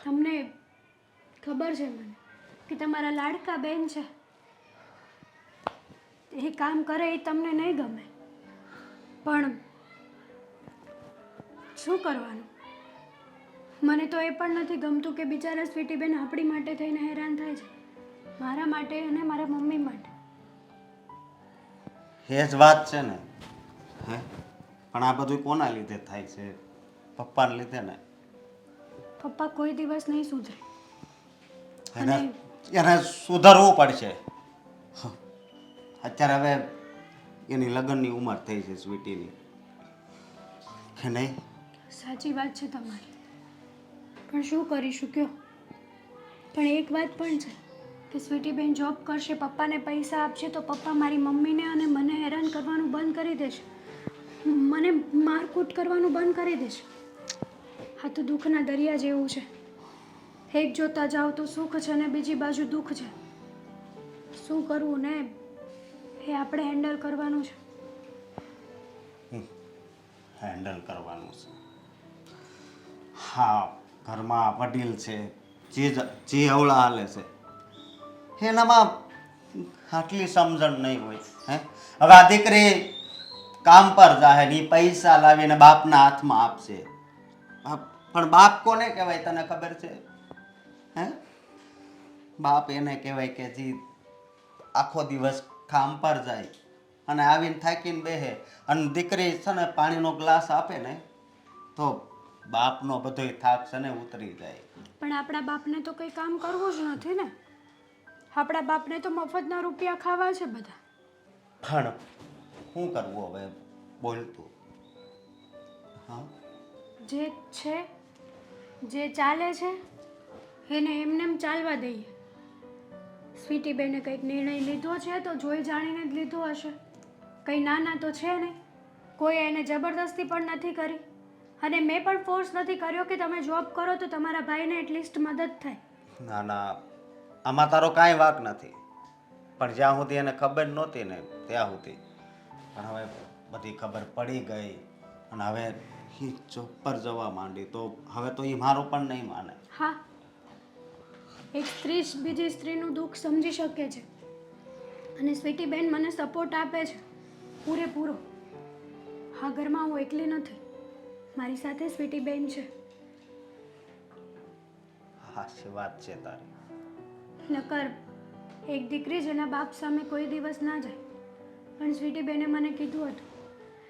તમને ખબર છે મને કે તમારા લાડકા બેન છે, એ કામ કરે એ તમને નહીં ગમે, પણ શું કરવાનું? મને તો એ પણ નથી ગમતું કે બિચારા સ્વીટીબેન આપણી માટે થઈને હેરાન થાય છે, મારા માટે અને મારા મમ્મી માટે. એ જ વાત છે ને. હે, પણ આ બધું કોના લીધે થાય છે? પપ્પાને લીધે ને. પપ્પા કોઈ દિવસ નહીં સુધરે. એને સુધરવું પડશે. અત્યારે હવે એની લગ્નની ઉંમર થઈ છે સ્વીટીની, કે નહીં? સાચી વાત છે તમારી, પણ શું કરીશું કયો? પણ એક વાત પણ છે કે સ્વીટીબેન જોબ કરશે, પપ્પાને પૈસા આપશે તો પપ્પા મારી મમ્મીને અને મને હેરાન કરવાનું બંધ કરી દેશે, મને મારકૂટ કરવાનું બંધ કરી દેશે. આ તો દુઃખના દરિયા જેવું છે, એક જોતા જાઓ તો સુખ છે અને બીજી બાજુ દુઃખ છે. શું કરવું ને એ આપણે હેન્ડલ કરવાનું છે. હેન્ડલ કરવાનું છે. હા, ઘરમાં વડીલ છે, જે અવળા હાલે છે એનામાં આટલી સમજણ નહીં હોય. હે, હવે આ દીકરી કામ પર જાહે ને ઈ પૈસા લાવીને બાપના હાથમાં આપશે, પણ બાપ કોને કહેવાય તને ખબર છે? હે, બાપ એને કહેવાય કે જે આખો દિવસ કામ પર જાય અને આવીને થાકીને બેહે અને દીકરી છે ને પાણીનો ગ્લાસ આપે ને તો બાપનો બધોય થાક છે ને ઉતરી જાય. પણ આપણા બાપને તો કંઈ કામ કરવું જ નથી ને, આપણા બાપને તો મફતના રૂપિયા ખાવા છે બધા. પણ શું કરવું હવે, બોલતું? હા, જે છે જે ચાલે છે એને એમને એમ ચાલવા દઈએ. સ્વીટીબેને કંઈક નિર્ણય લીધો છે તો જોઈ જાણીને જ લીધો હશે, કંઈ નાના તો છે નહીં, કોઈ એને જબરદસ્તી પણ નથી કરી અને મેં પણ ફોર્સ નથી કર્યો કે તમે જોબ કરો તો તમારા ભાઈને એટલીસ્ટ મદદ થાય. ના ના, આમાં તારો કાંઈ વાંક નથી, પણ જ્યાં સુધી એને ખબર નહોતી ને ત્યાં સુધી, પણ હવે બધી ખબર પડી ગઈ અને હવે એ જોબ પર જવા માંડી તો હવે તો એ મારું પણ નહીં માને. હા, એક સ્ત્રી જ બીજી સ્ત્રીનું દુઃખ સમજી શકે છે અને સ્વીટીબેન મને સપોર્ટ આપે છે પૂરેપૂરો. હા, ઘરમાં હું એકલી નથી, મારી સાથે સ્વીટીબેન છે. હાચી વાત છે તારી. નકર એક દીકરી જેના બાપ સામે કોઈ દિવસ ના જાય. પણ સ્વીટીબેને મને કીધું હતું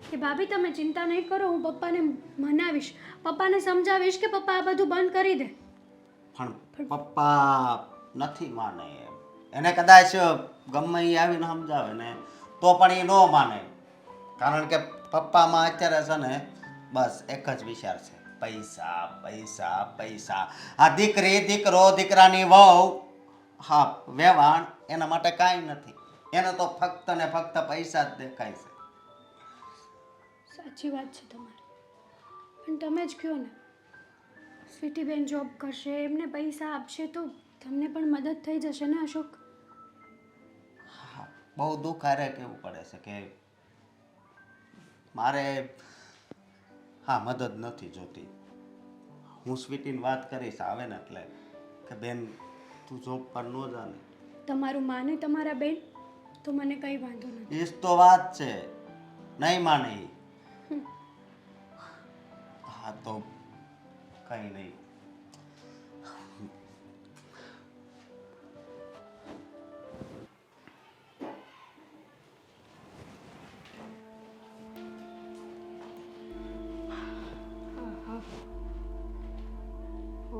કે ભાભી તમે ચિંતા નહીં કરો, હું પપ્પાને મનાવીશ, પપ્પાને સમજાવીશ કે પપ્પા આ બધું બંધ કરી દે. પણ પપ્પા નથી માને એમ. એને કદાચ ગમે એ આવીને સમજાવે ને તો પણ એ ન માને, કારણ કે પપ્પામાં અત્યારે છે ને બસ એક જ વિચાર છે, પૈસા પૈસા પૈસા. આ દીકરી દીકરો દીકરાની વહુ, હા વેવાણ, એના માટે કાંઈ નથી, એને તો ફક્ત ને ફક્ત પૈસા જ દેખાય છે. સાચી વાત છે તમારી, પણ તમે જ કહો ને, સ્વીટીબેન જોબ કરશે, એમને પૈસા આપશે તો તમને પણ મદદ થઈ જશે ને અશોક? હા, બહુ દુઃખ હારે કહેવું પડે છે કે મારે હા મદદ નથી જોતી. હું સ્વીટીને વાત કરીશ આવે ને એટલે કે બેન તું જોબ પર ન જાને. તમારું માને તમારા બેન તો મને કંઈ વાંધો નથી. એ જ તો વાત છે, નહીં માને ઈ. હા તો કંઈ નહીં.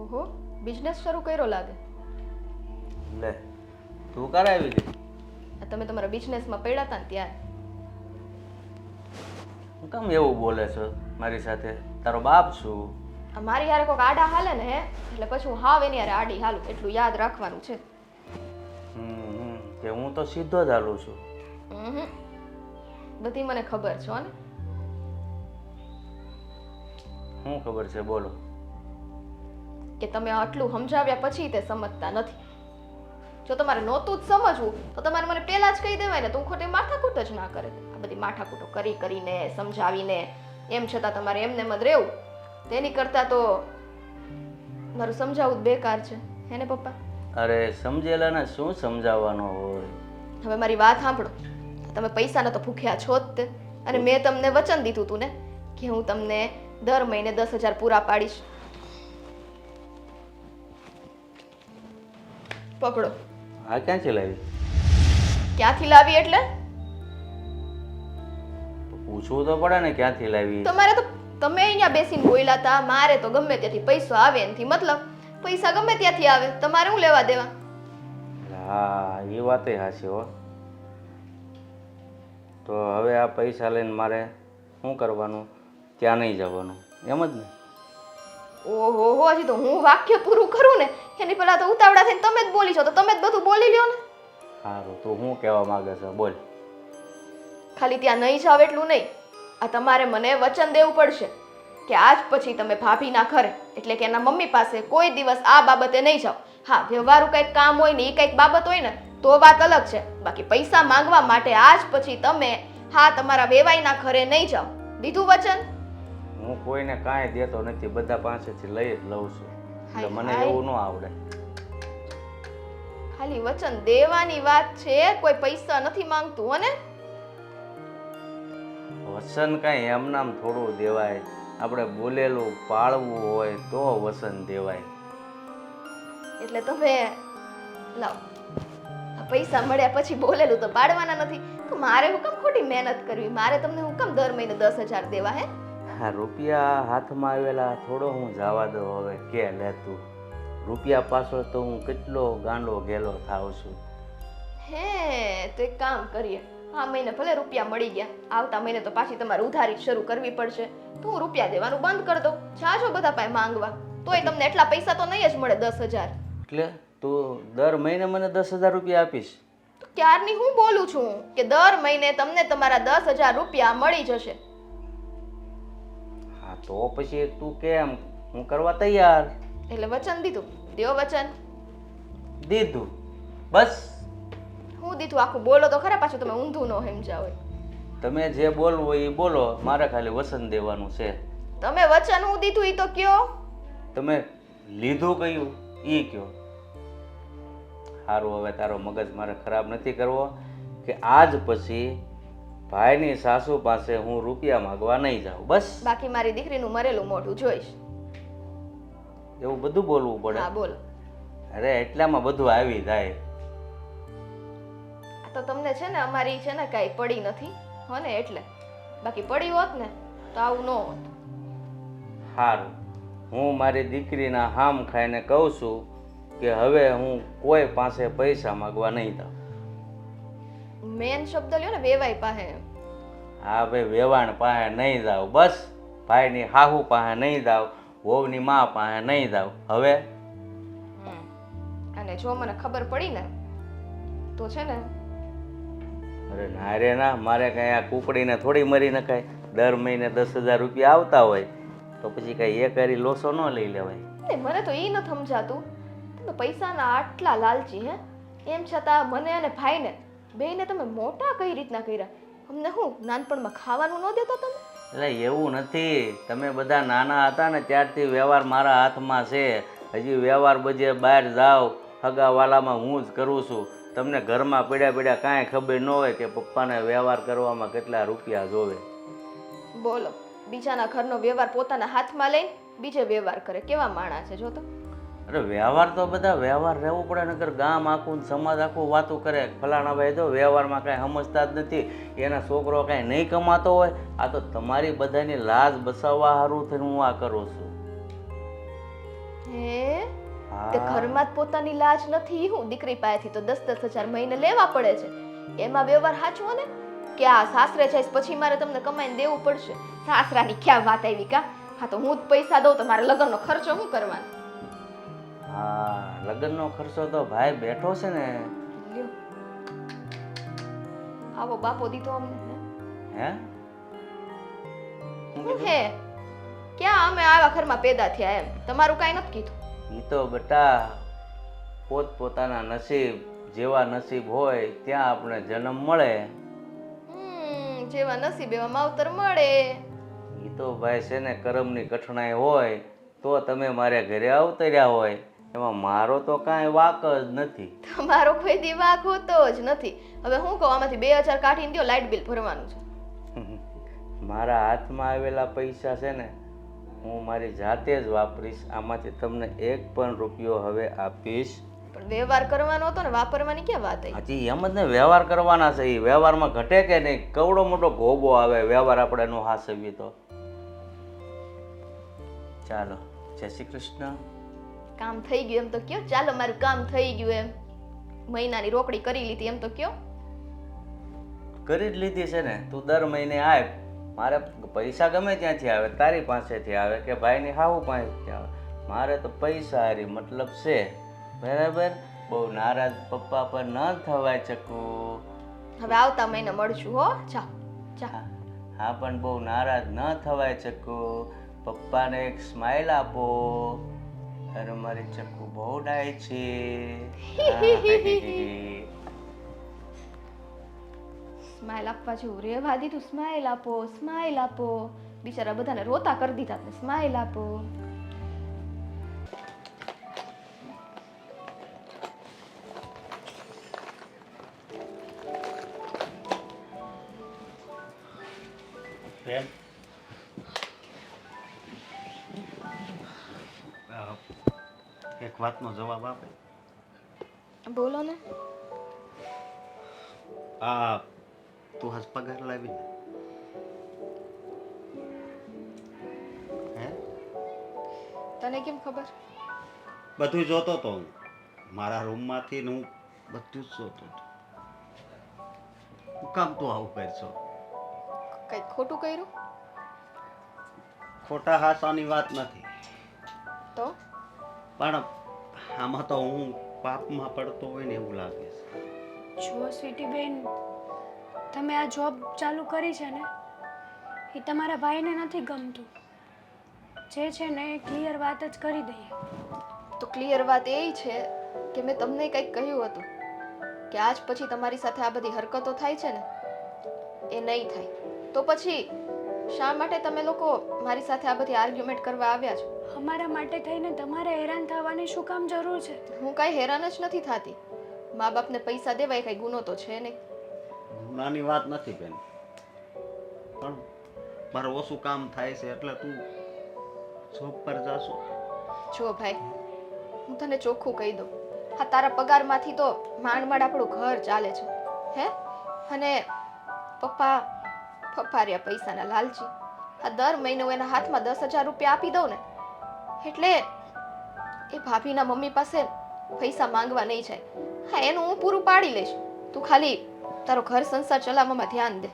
ઓહો, બિઝનેસ શરૂ કર્યો લાગે. લે તું કરાવી દે. આ તમે તમારા બિઝનેસમાં પડ્યા હતા ને ત્યારે. હું કેમ એવું બોલે છો મારી સાથે? તારો બાપ છું. આ મારી હારે કોઈક આડા હાલે ને હે એટલે પછી હું હાવ એની હારે આડી હાલું, એટલું યાદ રાખવાનું છે. કે હું તો સીધો જ હાલું છું. બધી મને ખબર છે હો ને. શું ખબર છે બોલો? કે તમે આટલું સમજાવ્યા પછી તે સમજતા નથી. જો તમારે નહોતું જ સમજવું તો તમારે મને પહેલા જ કહી દેવાય ને, તો હું ખોટી માથાકૂટ જ ના કરે. આ બધી માથાકૂટો કરીને સમજાવીને એમ છતાં તમારે એમને મત રહેવું, તેની કરતાં તો મારું સમજાવવું જ બેકાર છે હે ને પપ્પા? અરે સમજેલાને શું સમજાવવાનો હોય? હવે મારી વાત સાંભળો. તમે પૈસાના તો ભૂખ્યા છો જ તે, અને મેં તમને વચન દીધું હતું ને કે હું તમને દર મહિને 10,000 પૂરા પાડીશ. પકડો. આ ક્યાંથી લાવી? ક્યાંથી લાવી એટલે પૂછવું તો પડે ને ક્યાંથી લાવી. તમારે તો તમે અહીંયા બેસીને બોલ્યા હતા, મારે તો ગમે ત્યાંથી પૈસો આવે એનાથી મતલબ, પૈસા ગમે ત્યાંથી આવે, તમારે શું લેવા દેવા? હા એ વાતે હાચી હો. તો હવે આ પૈસા લઈને મારે શું કરવાનું? ત્યાં નહીં જવાનું, એમ જ ને? ઓહો હો, હજી તો હું વાક્ય પૂરું કરું ને એની પહેલા તો ઉતાવળા થઈને તમે જ બોલી છો, તો તમે જ બધું બોલી લ્યો ને. સારું, તું શું કહેવા માંગે છે બોલ. ખાલી ત્યાં નહીં જાવ એટલું નહીં, આ તમારે મને વચન દેવું પડશે કે આજ પછી તમે ભાભીના ઘરે એટલે કે એના મમ્મી પાસે કોઈ દિવસ આ બાબતે નહીં જાઓ. હા, વ્યવહારુ કંઈક કામ હોય ને એ કંઈક બાબત હોય ને તો વાત અલગ છે, બાકી પૈસા માંગવા માટે આજ પછી તમે તમારા વેવાઈના ઘરે નહીં જાઓ. દીધું વચન? હું કોઈને કાંઈ દેતો નથી, બધા પાસેથી લઈ જ લઉં છું, એટલે મને હાય. એવું ન આવડે. ખાલી વચન દેવાની વાત છે, કોઈ પૈસા નથી માંગતું. અને વસન કાંઈ એમનામ થોડું દેવાય, આપણે બોલેલું પાળવું હોય તો વસન દેવાય. એટલે તમે લાવ, આ પૈસા મળ્યા પછી બોલેલું તો પાડવાના નથી, તો મારે હું કામ ખોટી મહેનત કરવી? મારે તમને હું કામ દર મહિને 10,000 દેવા? હે, હા, રૂપિયા હાથમાં આવેલા થોડો હું જવા દઉં હવે કે લે તું. રૂપિયા પાછળ તો હું કેટલો ગાંડો ગેલો થાવ છું. હે તો એક કામ કરીએ, આ મહિને ભલે રૂપિયા મળી ગયા, આવતા મહિને તો પાછી તમારે ઉધારી શરૂ કરવી પડશે, તો હું રૂપિયા દેવાનું બંધ કરી દો. જાજો બધા પાસે માંગવા, તોય તમને એટલા પૈસા તો નહીં જ મળે 10,000. એટલે તું દર મહિને મને 10,000 રૂપિયા આપીશ? તો ક્યારની હું બોલું છું કે દર મહિને તમને તમારા 10,000 રૂપિયા મળી જશે. હા, તો પછી તું કેમ, હું કરવા તૈયાર. એટલે વચન દીધું, દેવો વચન. દીધું બસ. હું દીધું આખું બોલો તો ખરા, પાછું તમે ઊંધું ન સમજાવ. તમે જે બોલવું હોય એ બોલો, મારે ખાલી વસન દેવાનું છે. તમે વચન હું દીધું એ તો કયો. તમે લીધું કયું એ કયો. સારું, હવે તારો મગજ મારે ખરાબ નથી કરવો કે આજ પછી ભાઈની સાસુ પાસે હું રૂપિયા માંગવા નહીં જાઉં, બસ. બાકી મારી દીકરીનું મરેલું મોઢું જોઈશ. એવું બધું બોલવું પડે? હા બોલો. અરે એટલામાં બધું આવી જાય. આ તો તમને છે ને અમારી છે ને કાંઈ પડી નથી હો ને, એટલે બાકી પડી હોત ને તો આવું ન હોત. સારું, હું મારી દીકરીના હામ ખાઈને કહું છું કે હવે હું કોઈ પાસે પૈસા માંગવા નહીં જાઉં. મેન શબ્દ લ્યો ને, વેવાઈ પાસે. હા ભાઈ, વેવાણ પાસે નહીં જાવ, બસ. ભાઈની હાહુ પાસે નહીં જાવ, વહુની મા પાસે નહીં જાવ. હવે અને જો મને ખબર પડી ને તો છે ને, અરે ના રે ના, મારે કઈ આ કુકડીને થોડી મરી નખાય. દર મહિને 10,000 રૂપિયા આવતા હોય તો પછી કઈ એ કરી લોસો ન લઈ લેવાય. મને તો એ ન સમજાતું, તમે પૈસાના આટલા લાલચી હે, એમ છતાં મને અને ભાઈને બેયને તમે મોટા કઈ રીતના કર્યા? અમને હું નાનપણમાં ખાવાનું ન દેતા તમે? એટલે એવું નથી, તમે બધા નાના હતા ને ત્યારથી વ્યવહાર મારા હાથમાં છે. હજી વ્યવહાર બજે બહાર જાઓ હગાવાલામાં હું જ કરું છું. તમને ઘરમાં પડ્યા પડ્યા કાંઈ ખબર ન હોય કે પપ્પાને વ્યવહાર કરવામાં કેટલા રૂપિયા જોવે. બોલો, બીજાના ઘરનો વ્યવહાર પોતાના હાથમાં લઈને બીજે વ્યવહાર કરે, કેવા માણસ છે જો તો. અરે વ્યવહાર તો બધા વ્યવહાર રહેવું પડે, નકર ગામ આખું ને સમાજ આખું વાતું કરે ફલાણા ભાઈ તો વ્યવહારમાં કાંઈ સમજતા જ નથી, એના છોકરો કાંઈ નહીં કમાતો હોય. આ તો તમારી બધાની લાજ બસાવવા સારું થઈને હું આ કરું છું. હે તે ઘરમાં જ પોતાની લાજ નથી? હું દીકરી પાસેથી તો 10,000 મહિને લેવા પડે છે, એમાં વ્યવહાર સાચવો ને કે આ સાસરે જઈશ પછી મારે તમને કમાઈને દેવું પડશે? સાસરાની ક્યાં વાત આવી કા? હા તો હું જ પૈસા દઉં તો મારે લગ્નનો ખર્ચો શું કરવાનો? હા, લગ્નનો ખર્ચો તો ભાઈ બેઠો છે ને. લ્યો, આવો બાપો દીધો અમને. હે હું હે ક્યાં અમે આવા ઘરમાં પેદા થયા એમ? તમારું કાંઈ નથી કીધું. એ તો બેટા પોતપોતાના નસીબ, જેવા નસીબ હોય ત્યાં આપણે જન્મ મળે. જેવા નસીબ એવા માવતર મળે. એ તો ભાઈ છે ને કરમની કઠણાઈ હોય તો તમે મારે ઘરે અવતર્યા હોય, એમાં મારો તો કાંઈ વાક જ નથી. તમારો કોઈ દી વાક હોતો જ નથી. હવે હું કહું, આમાંથી 2,000 કાઢીને દો, લાઇટ બિલ ભરવાનું છે. મારા હાથમાં આવેલા પૈસા છે ને હું મારી જાતે જ વાપરીશ. આમાંથી તમને એક પણ રૂપિયો હવે આપીશ. પણ વ્યવહાર કરવાનો હતો ને, વાપરવાની ક્યાં વાત આવી? હજી એમ જ ને, વ્યવહાર કરવાના છે. એ વ્યવહારમાં ઘટે કે નહીં? કવડો મોટો ગોબો આવે વ્યવહાર આપણે નો હાસવીએ તો. ચાલો, જય શ્રી કૃષ્ણ. કામ થઈ ગયું એમ તો કયો. ચાલો, મારું કામ થઈ ગયું એમ. મહિનાની રોકડી કરી લીધી એમ તો કયો. કરી જ લીધી છે ને. તું દર મહિને આવ, મારે પૈસા ગમે ત્યાંથી આવે, તારી પાસેથી આવે કે ભાઈની હાહુ પાસેથી આવે, મારે તો પૈસા હારી મતલબ છે. બરાબર? બહુ નારાજ પપ્પા પર ન થવાય ચકુ. હવે આવતા મહિને મળશું હો. જા જા. હા પણ બહુ નારાજ ન થવાય ચકુ. પપ્પાને એક સ્માઈલ આપો. અરે મારી ચકુ બહુ ડાય છે. સ્માઈલ આપવા જેવું રેવા દીધું. સ્માઈલ આપો, સ્માઈલ આપો. બિચારા બધાને રોતા કરી દીધા. સ્માઈલ આપો. બેન એક વાતનો જવાબ આપે. બોલો ને. તું આજ પગાર લાવી ને? હે? તને કેમ ખબર? બધું જોતો તો હું મારા રૂમમાંથી હું બધું જ જોતો હતો. હું કામ તું આવું કરશો? કઈ ખોટું કર્યું ખોટા હાસાની વાત નથી, તો? પણ આમાં તો હું પાપમાં પડતો હોય ને એવું લાગે છે. જુઓ સ્વીટી બેન, તમે આ જોબ ચાલુ કરી છે ને, એ તમારા ભાઈને નથી ગમતું. જે છે ને એ ક્લિયર વાત જ કરી દઈએ. તો ક્લિયર વાત એ છે કે મેં તમને કંઈક કહ્યું હતું કે આજ પછી તમારી સાથે આ બધી હરકતો થાય છે ને, એ નહીં થાય. તો પછી શા માટે તમે લોકો મારી સાથે આ બધી આર્ગ્યુમેન્ટ કરવા આવ્યા છો? અમારા માટે થઈને તમારે હેરાન થવાની શું કામ જરૂર છે? હું કાંઈ હેરાન જ નથી થતી. મા બાપને પૈસા દેવાય કાંઈ ગુનો તો છે નહીં. નાની વાત નથી બેન, પણ મારે ઓછું કામ થાય છે એટલે તું જોબ પર જાશો. જો ભાઈ, હું તને ચોખ્ખું કહી દઉં, હા તારા પગારમાંથી તો માંડ માંડ આપણું ઘર ચાલે છે, હે? અને પપ્પા રહ્યા પૈસાના લાલચી. આ દર મહિને હું એના હાથમાં 10,000 રૂપિયા આપી દઉં ને એટલે એ ભાભીના મમ્મી પાસે પૈસા માંગવા નહીં જાય. હા, એનું હું પૂરું પાડી લઈશ. તું ખાલી તારો ઘર સંસાર ચલાવવામાં ધ્યાન દે.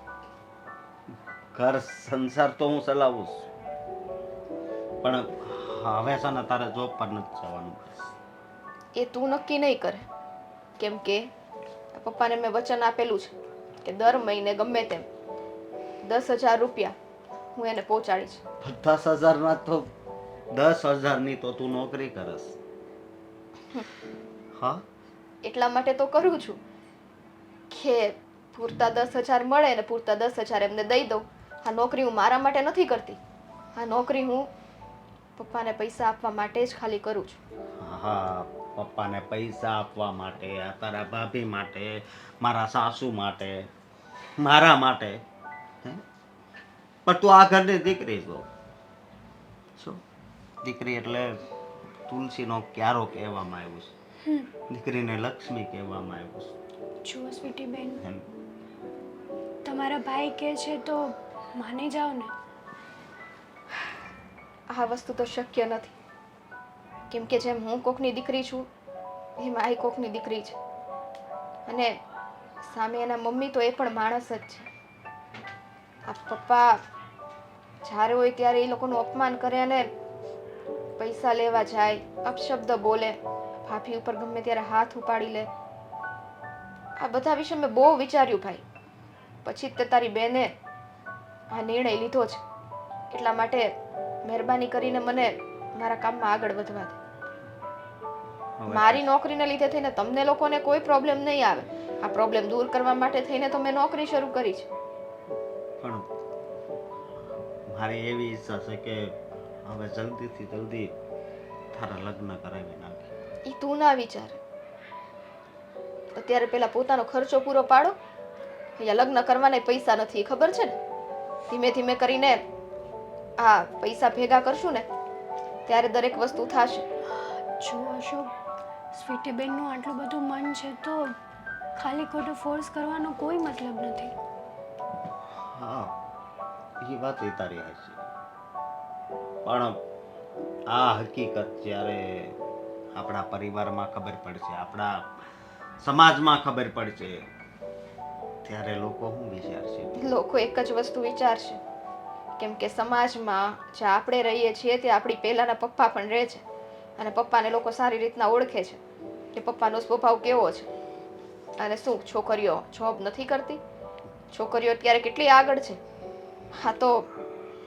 ઘર સંસાર તો હું ચલાવું છું, પણ હવે છે ને તારે જોબ પર નથી જવાનું. એ તું નક્કી નહીં કરે, કેમ કે પપ્પાને મેં વચન આપેલું છે કે દર મહિને ગમે તેમ 10,000 રૂપિયા હું એને પહોંચાડીશ. 10,000 ના તો 10,000 ની તો તું નોકરી કરસ. હા, એટલા માટે તો કરું છું કે પૂરતા 10,000 મળે ને પૂરતા 10,000 એમને દઈ દઉં. આ નોકરી હું મારા માટે નથી કરતી. આ નોકરી હું પપ્પાને પૈસા આપવા માટે જ ખાલી કરું છું. હા, પપ્પાને પૈસા આપવા માટે, આ તારા ભાભી માટે, મારા સાસુ માટે, મારા માટે. હે? પણ તું આ ઘરની દીકરી છો. શું? દીકરી એટલે તુલસીનો ક્યારો કહેવામાં આવ્યું છે. દીકરીને લક્ષ્મી કહેવામાં આવ્યું છે. જુઓ સ્વીટી બેન, એમ. તમારા ભાઈ કહે છે તો માની જાઓ ને. આ વસ્તુ તો શક્ય નથી, કેમ કે જેમ હું કોકની દીકરી છું એમ આ કોકની દીકરી છે. અને સામે એના મમ્મી તો એ પણ માણસ જ છે. આ પપ્પા જ્યારે હોય ત્યારે એ લોકોનું અપમાન કરે અને પૈસા લેવા જાય, અપશબ્દ બોલે, ભાભી ઉપર ગમે ત્યારે હાથ ઉપાડી લે. આ બધા વિશે મેં બહુ વિચાર્યું ભાઈ. પછી તે તારી બેને આ નિર્ણય લીધો છે. એટલા માટે મહેરબાની કરીને મને મારા કામમાં આગળ વધવા દે. મારી નોકરીને લીધે થઈને તમને લોકોને કોઈ પ્રોબ્લેમ નહીં આવે. આ પ્રોબ્લેમ દૂર કરવા માટે થઈને તો મેં નોકરી શરૂ કરી છે. પણ મારી એવી ઈચ્છા છે કે હવે જલ્દીથી જલ્દી તારા લગ્ન કરાવી નાખે. એ તું ના વિચાર. અત્યારે પેલા પોતાનો ખર્ચો પૂરો પાડો. અહીંયા લગ્ન કરવાના પૈસા નથી, ખબર છે ને? ધીમે ધીમે કરીને આ પૈસા ભેગા કરશું ને ત્યારે દરેક વસ્તુ થશે. જુઓ અશોક, સ્વીટી બેનનું આટલું બધું મન છે તો ખાલી ખોટું ફોર્સ કરવાનો કોઈ મતલબ નથી. હા, એ વાત એ તારી હશે, પણ આ હકીકત જ્યારે આપણા પરિવારમાં ખબર પડશે, આપણા સમાજમાં ખબર પડશે, ત્યારે લોકો શું વિચારશે? લોકો એક જ વસ્તુ વિચારશે, કેમ કે સમાજમાં જે આપણે રહીએ છીએ તે આપણી પહેલાના પપ્પા પણ રહે છે અને પપ્પાને લોકો સારી રીતના ઓળખે છે કે પપ્પાનો સ્વભાવ કેવો છે. અને શું છોકરીઓ જોબ નથી કરતી? છોકરીઓ અત્યારે કેટલી આગળ છે. હા તો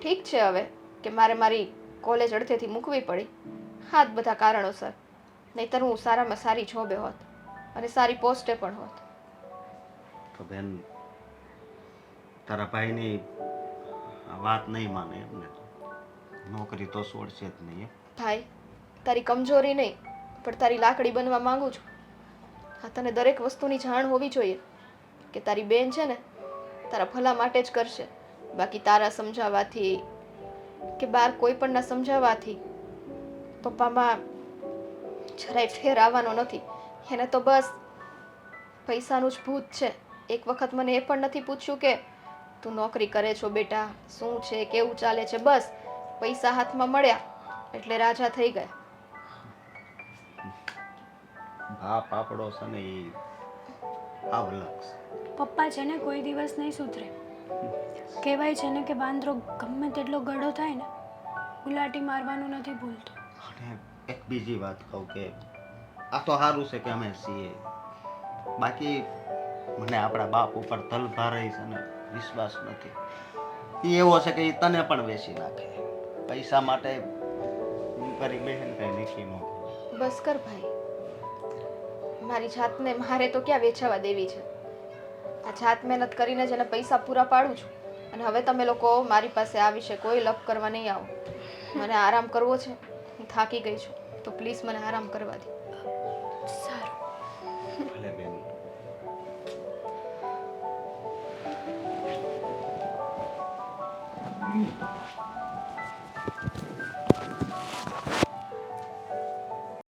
ઠીક છે હવે કે મારે મારી કોલેજ અડધેથી મૂકવી પડી, હા જ બધા કારણોસર, નહીંતર હું સારામાં સારી જોબે હોત અને સારી પોસ્ટે પણ હોત. તો બેન, તારા ભાઈની વાત નહીં માને એમને? નોકરી તો છોડશે જ નહીં એમ? ભાઈ, તારી કમજોરી નહીં પણ તારી લાકડી બનવા માંગુ છું. હા, તને દરેક વસ્તુની જાણ હોવી જોઈએ કે તારી બેન છે ને તારા ભલા માટે જ કરશે. બાકી તારા સમજાવવાથી કે બાર કોઈ પણના સમજાવવાથી પપ્પામાં જરાય ફેર આવવાનો નથી. એને તો બસ પૈસાનું જ ભૂત છે. એક વખત મને એ પણ નથી પૂછ્યું કે તું નોકરી કરે છો બેટા, શું છે, કેવું ચાલે છે. બસ પૈસા હાથમાં મળ્યા એટલે રાજા થઈ ગયા. બાપ આપણો છે ને એ આવલક્ષ. પપ્પા છે ને કોઈ દિવસ નહીં સુધરે. કહેવાય છે ને કે વાંદરો ગમે તેટલો ગળો થાય ને, ગુલાટી મારવાનું નથી ભૂલતો. અને એક બીજી વાત કહું કે આ તો સારું છે કે અમે છીએ, બાકી મને આપણા બાપ ઉપર તલભારે છે ને વિશ્વાસ નથી. એ એવો છે કે એ તને પણ વેચી નાખે પૈસા માટે. હું કરી બહેન કઈ નીકળી ન. બસ કર ભાઈ, મારી જાતને મારે તો ક્યાં વેચાવા દેવી છે. આ જાત મહેનત કરીને જ એને પૈસા પૂરા પાડું છું. અને હવે તમે લોકો મારી પાસે આ વિશે કોઈ લપ કરવા નહીં આવો. મને આરામ કરવો છે, હું થાકી ગઈ છું, તો પ્લીઝ મને આરામ કરવા દે. સારું. ભલે બેન.